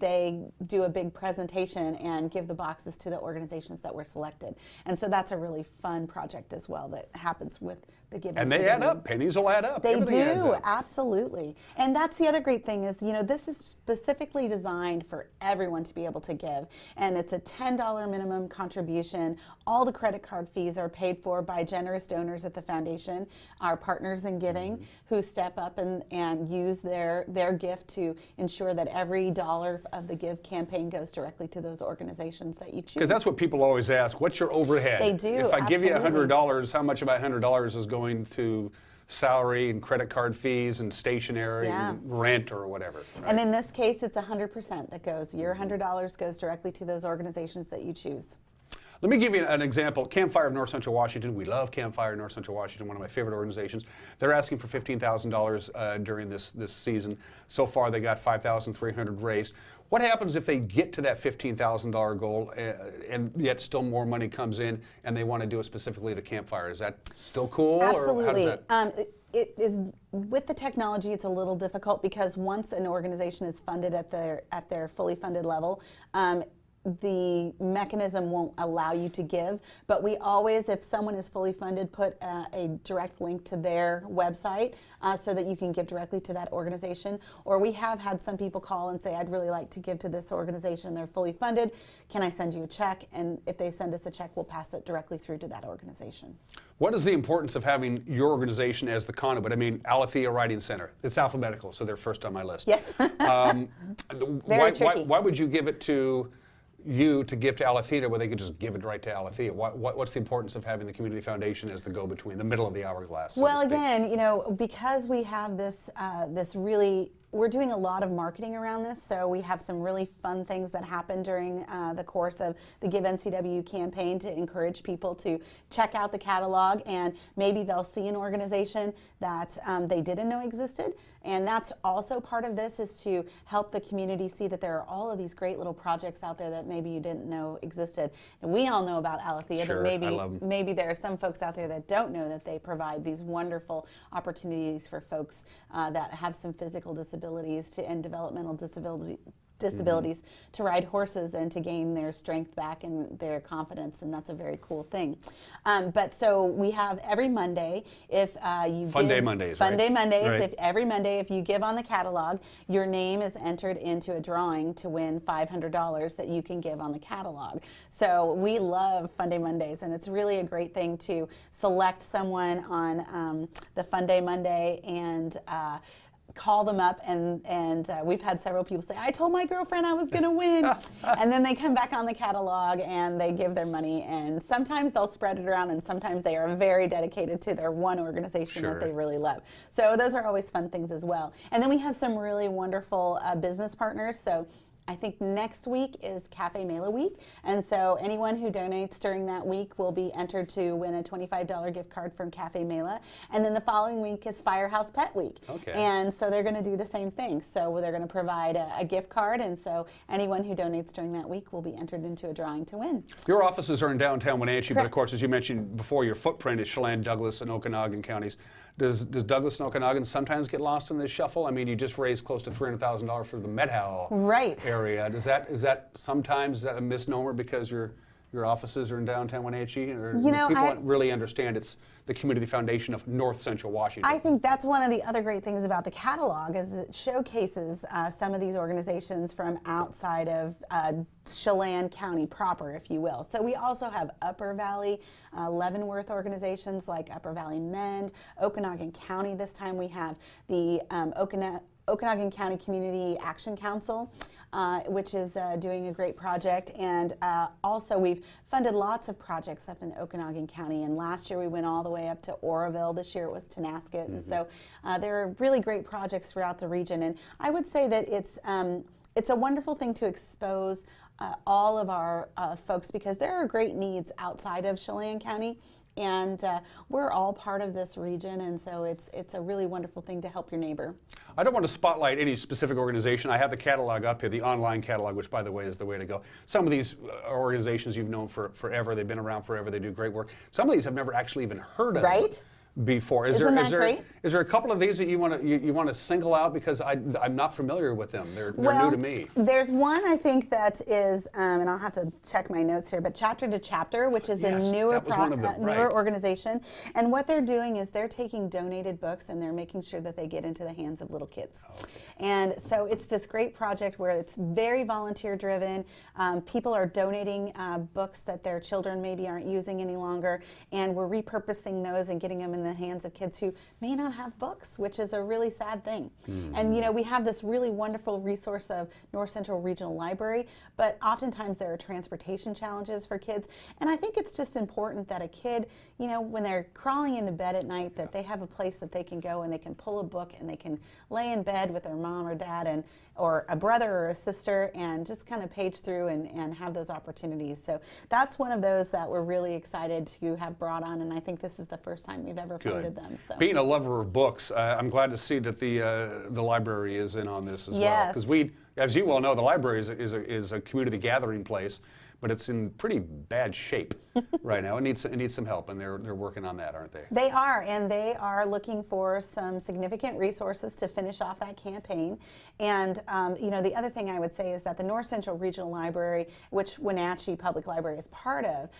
S20: they do a big presentation and give the boxes to the organizations that were selected. And so that's a really fun project as well that happens with the Give NCW.
S1: And they add up. Pennies will add up.
S20: They
S1: Everything adds
S20: do,
S1: up.
S20: absolutely. And that's the other great thing is, this is specifically designed for everyone to be able to give. And it's a $10 minimum contribution. All the credit card fees are paid for by generous donors at the foundation, our partners in giving, who step up and use their gift to ensure that every dollar of the Give campaign goes directly to those organizations that you choose.
S1: Because that's what people always ask, what's your overhead?
S20: They do,
S1: If I give you
S20: absolutely.
S1: $100, how much of that $100 is going to salary and credit card fees and stationery and rent or whatever? Right?
S20: And in this case, it's 100% that goes. Your $100 goes directly to those organizations that you choose.
S1: Let me give you an example. Campfire of North Central Washington. We love Campfire of North Central Washington, one of my favorite organizations. They're asking for $15,000 during this season. So far, they got $5,300 raised. What happens if they get to that $15,000 goal and yet still more money comes in and they want to do it specifically to Campfire? Is that still cool?
S20: Absolutely.
S1: Or how does that?
S20: It is, with the technology, it's a little difficult because once an organization is funded at their fully funded level, the mechanism won't allow you to give, but we always, if someone is fully funded, put a direct link to their website so that you can give directly to that organization. Or we have had some people call and say, I'd really like to give to this organization, they're fully funded, can I send you a check? And if they send us a check, we'll pass it directly through to that organization.
S1: What is the importance of having your organization as the conduit? I mean, Alethea Writing Center, it's alphabetical, so they're first on my list.
S20: Yes.
S1: Why would you give it to to give to Alethea where they could just give it right to Alethea? What's the importance of having the Community Foundation as the go-between, the middle of the hourglass? So
S20: well, again, because we have this we're doing a lot of marketing around this, so we have some really fun things that happen during the course of the Give NCW campaign to encourage people to check out the catalog, and maybe they'll see an organization that they didn't know existed. And that's also part of this, is to help the community see that there are all of these great little projects out there that maybe you didn't know existed. And we all know about Alethea,
S1: sure,
S20: but maybe there are some folks out there that don't know that they provide these wonderful opportunities for folks that have some physical disabilities and developmental disabilities to ride horses and to gain their strength back and their confidence, and that's a very cool thing. But so we have every Monday, if you
S1: Fun Day Mondays,
S20: Fun Day Mondays,
S1: Right.
S20: if every Monday, if you give on the catalog, your name is entered into a drawing to win $500 that you can give on the catalog. So we love Fun Day Mondays, and it's really a great thing to select someone on the Fun Day Monday and call them up, and we've had several people say, I told my girlfriend I was going to win. And then they come back on the catalog and they give their money, and sometimes they'll spread it around, and sometimes they are very dedicated to their one organization
S1: Sure.
S20: that they really love. So those are always fun things as well. And then we have some really wonderful business partners. So I think next week is Cafe Mela Week, and so anyone who donates during that week will be entered to win a $25 gift card from Cafe Mela. And then the following week is Firehouse Pet Week.
S1: Okay.
S20: And so they're going to do the same thing. So they're going to provide a gift card, and so anyone who donates during that week will be entered into a drawing to win.
S1: Your offices are in downtown Wenatchee, but of
S20: Correct.
S1: course, as you mentioned before, your footprint is Chelan, Douglas, and Okanagan counties. Does Douglas and Okanagan sometimes get lost in this shuffle? I mean, you just raised close to $300,000 for the Medhow area. Is that sometimes a misnomer because your offices are in downtown Wenatchee, or
S20: You know,
S1: people
S20: I-
S1: don't really understand it's the Community Foundation of North Central Washington?
S20: I think that's one of the other great things about the catalog is it showcases some of these organizations from outside of Chelan County proper, if you will. So we also have Upper Valley, Leavenworth organizations like Upper Valley Mend, Okanagan County. This time we have the Okanagan County Community Action Council, which is doing a great project. And also we've funded lots of projects up in Okanagan County. And last year we went all the way up to Oroville. This year it was Tenasket. And so there are really great projects throughout the region. And I would say that it's a wonderful thing to expose all of our folks, because there are great needs outside of Chelan County. And we're all part of this region, and so it's a really wonderful thing to help your neighbor.
S1: I don't want to spotlight any specific organization. I have the catalog up here, the online catalog, which, by the way, is the way to go. Some of these organizations you've known for forever. They've been around forever. They do great work. Some of these I've never actually even heard of.
S20: Right?
S1: Before.
S20: Isn't that great?
S1: Is there a couple of these that you want to single out, because I'm not familiar with them? They're new to me.
S20: There's one I think that is, and I'll have to check my notes here, but Chapter to Chapter, which is a newer organization, and what they're doing is they're taking donated books and they're making sure that they get into the hands of little kids. And so it's this great project where it's very volunteer driven. People are donating books that their children maybe aren't using any longer, and we're repurposing those and getting them in the hands of kids who may not have books, which is a really sad thing. And you know, we have this really wonderful resource of North Central Regional Library, but oftentimes there are transportation challenges for kids. And I think it's just important that a kid, you know, when they're crawling into bed at night, that they have a place that they can go and they can pull a book and they can lay in bed with their mom or dad or a brother or a sister and just kind of page through and have those opportunities. So that's one of those that we're really excited to have brought on, and I think this is the first time we've ever funded them. So.
S1: Being a lover of books, I'm glad to see that the library is in on this as well. Because we, as you well know, the library is a community gathering place, but it's in pretty bad shape right now. It needs some help, and they're working on that, aren't they?
S20: They are, and they are looking for some significant resources to finish off that campaign. And you know, the other thing I would say is that the North Central Regional Library, which Wenatchee Public Library is part of,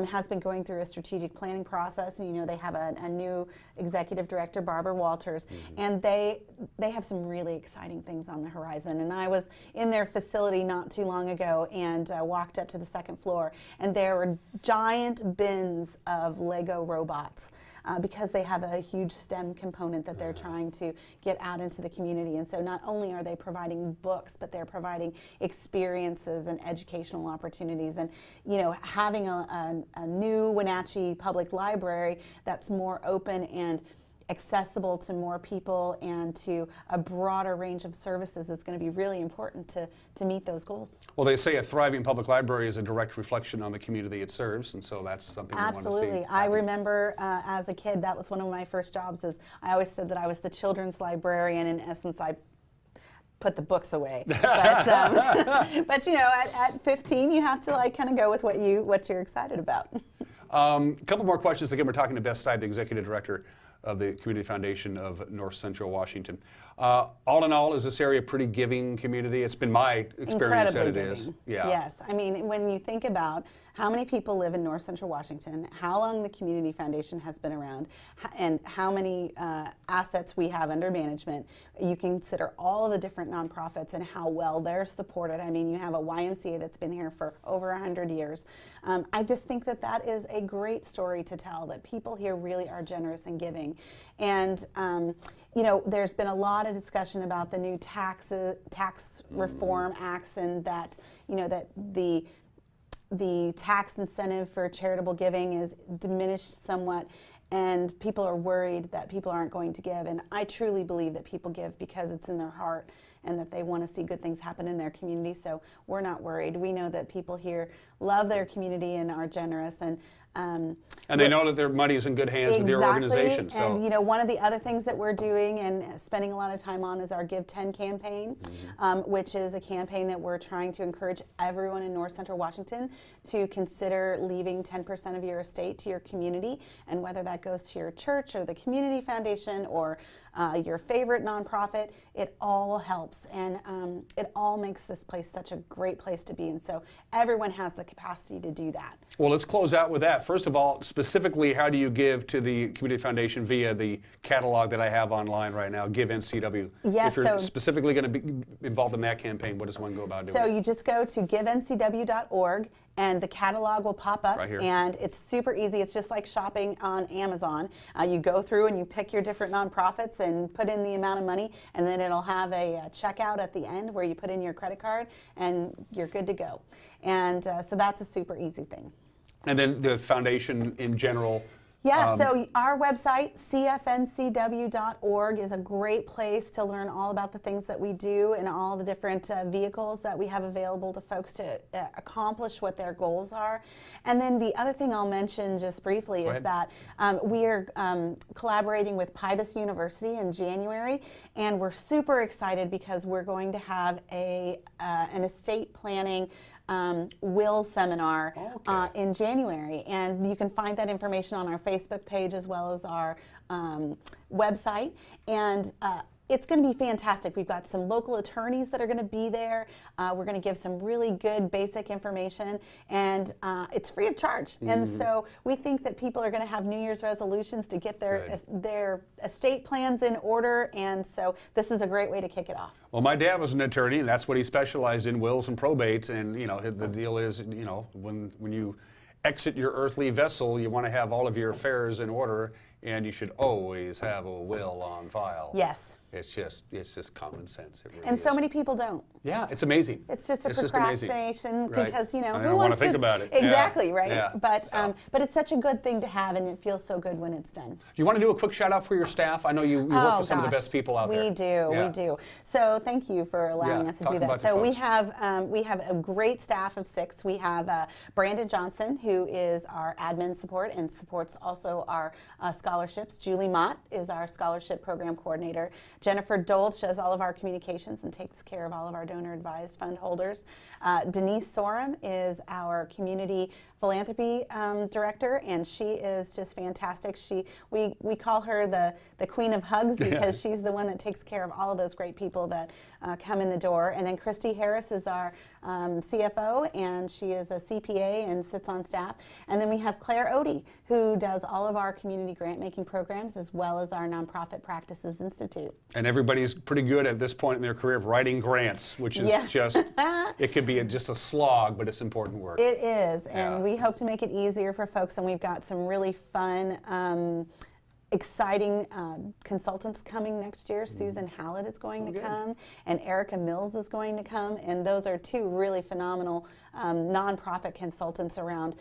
S20: has been going through a strategic planning process. And you know, they have a new executive director, Barbara Walters, and they have some really exciting things on the horizon. And I was in their facility not too long ago and walked up to the second floor, and there were giant bins of Lego robots because they have a huge STEM component that they're trying to get out into the community. And so not only are they providing books, but they're providing experiences and educational opportunities. And you know, having a new Wenatchee Public Library that's more open and accessible to more people and to a broader range of services is going to be really important to meet those goals.
S1: Well, they say a thriving public library is a direct reflection on the community it serves, and so that's something we want to see.
S20: Absolutely. I remember as a kid, that was one of my first jobs. Is I always said that I was the children's librarian. In essence, I put the books away. But you know, at 15, you have to like kind of go with what you're excited about.
S1: A couple more questions. Again, we're talking to Beth Stipe, the executive director of the Community Foundation of North Central Washington. All in all, is this area a pretty giving community? It's been my experience that it is. Yeah.
S20: Yes. I mean, when you think about how many people live in North Central Washington, how long the Community Foundation has been around, and how many assets we have under management, you consider all of the different nonprofits and how well they're supported. I mean, you have a YMCA that's been here for over 100 years. I just think that that is a great story to tell, that people here really are generous and giving. And you know, there's been a lot of discussion about the new tax reform acts, and that, you know, that the tax incentive for charitable giving is diminished somewhat, and people are worried that people aren't going to give. And I truly believe that people give because it's in their heart and that they want to see good things happen in their community. So we're not worried. We know that people here love their community and are generous. And And
S1: they know that their money is in good hands with your organization. So.
S20: And you know, one of the other things that we're doing and spending a lot of time on is our Give 10 campaign, which is a campaign that we're trying to encourage everyone in North Central Washington to consider leaving 10% of your estate to your community, and whether that goes to your church or the Community Foundation or your favorite nonprofit, it all helps, and it all makes this place such a great place to be, and so everyone has the capacity to do that.
S1: Well, let's close out with that. First of all, specifically, how do you give to the Community Foundation via the catalog that I have online right now, Give NCW?
S20: Yes,
S1: if you're
S20: so
S1: specifically going to be involved in that campaign, what does one go about doing?
S20: So you just go to givencw.org, and the catalog will pop up,
S1: right here.
S20: And it's super easy. It's just like shopping on Amazon. You go through and you pick your different nonprofits and put in the amount of money, and then it'll have a checkout at the end where you put in your credit card, and you're good to go. And so that's a super easy thing.
S1: And then the foundation in general.
S20: Yeah, so our website, cfncw.org, is a great place to learn all about the things that we do and all the different vehicles that we have available to folks to accomplish what their goals are. And then the other thing I'll mention just briefly is that we are collaborating with Pybus University in January, and we're super excited because we're going to have an estate planning will seminar in January, and you can find that information on our Facebook page as well as our website, and it's going to be fantastic. We've got some local attorneys that are going to be there. We're going to give some really good basic information, and it's free of charge. And so we think that people are going to have New Year's resolutions to get their estate plans in order, and so this is a great way to kick it off.
S1: Well, my dad was an attorney, and that's what he specialized in, wills and probates. And you know, the deal is, you know, when you exit your earthly vessel, you want to have all of your affairs in order, and you should always have a will on file.
S20: Yes.
S1: It's just common sense. It really
S20: And so
S1: is.
S20: many people don't.
S1: Yeah, it's amazing.
S20: It's just a
S1: It's just
S20: procrastination
S1: amazing.
S20: because, you know,
S1: I
S20: who
S1: don't
S20: wants
S1: want to think about it.
S20: Exactly,
S1: Yeah.
S20: right?
S1: Yeah.
S20: But it's such a good thing to have, and it feels so good when it's done.
S1: Do you want to do a quick shout out for your staff? I know you work with some of the best people out there.
S20: We do. So thank you for allowing us to do that. So we have a great staff of 6. We have Brandon Johnson, who is our admin support and supports also our scholarships. Julie Mott is our scholarship program coordinator. Jennifer Dolch does all of our communications and takes care of all of our donor advised fund holders. Denise Sorum is our community philanthropy director, and she is just fantastic. We call her the queen of hugs because she's the one that takes care of all of those great people that come in the door. And then Christy Harris is our CFO, and she is a CPA and sits on staff. And then we have Claire Odie, who does all of our community grant making programs as well as our Nonprofit Practices Institute.
S1: And everybody's pretty good at this point in their career of writing grants, which is just, it could be just a slog, but it's important work.
S20: It is, and we hope to make it easier for folks, and we've got some really fun, exciting consultants coming next year. Susan Hallett is going to come, and Erica Mills is going to come, and those are 2 really phenomenal nonprofit consultants around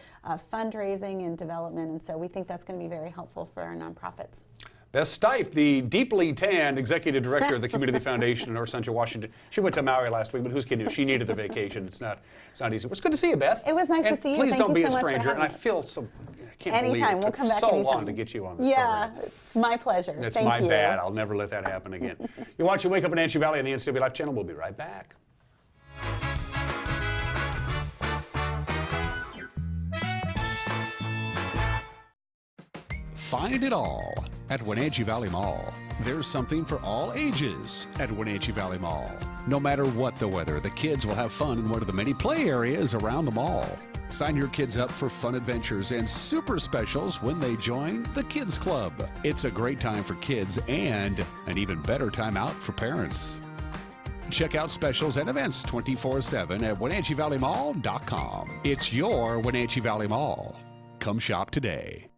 S20: fundraising and development, and so we think that's going to be very helpful for our nonprofits.
S1: Beth Stipe, the deeply tanned executive director of the Community Foundation in North Central Washington. She went to Maui last week, but who's kidding you? She needed the vacation. It's not easy. It's good to see you, Beth.
S20: It was nice to see you.
S1: Please don't be a
S20: so
S1: stranger. And I feel so, I can't believe it took so long to get you on this program.
S20: It's my pleasure.
S1: It's
S20: Thank
S1: my
S20: you.
S1: bad. I'll never let that happen again. You're watching Wake Up Wenatchee Valley on the NCW Life channel. We'll be right back. Find it all at Wenatchee Valley Mall. There's something for all ages at Wenatchee Valley Mall. No matter what the weather, the kids will have fun in one of the many play areas around the mall. Sign your kids up for fun adventures and super specials when they join the Kids Club. It's a great time for kids and an even better time out for parents. Check out specials and events 24/7 at WenatcheeValleyMall.com. It's your Wenatchee Valley Mall. Come shop today.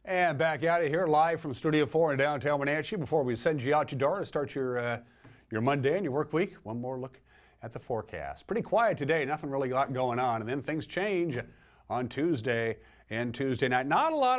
S1: And back out of here, live from Studio 4 in downtown Wenatchee. Before we send you out your door to start your Monday and your work week, one more look at the forecast. Pretty quiet today, nothing really got going on, and then things change on Tuesday and Tuesday night. Not a lot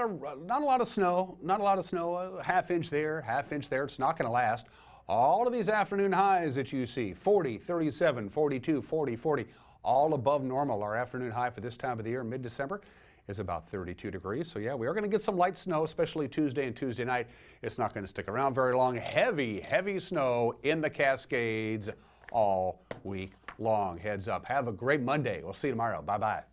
S1: of snow, a half inch there, half inch there. It's not going to last. All of these afternoon highs that you see, 40, 37, 42, 40, 40, all above normal. Our afternoon high for this time of the year, mid-December, is about 32 degrees. So yeah, we are going to get some light snow, especially Tuesday and Tuesday night. It's not going to stick around very long. Heavy, heavy snow in the Cascades all week long. Heads up. Have a great Monday. We'll see you tomorrow. Bye-bye.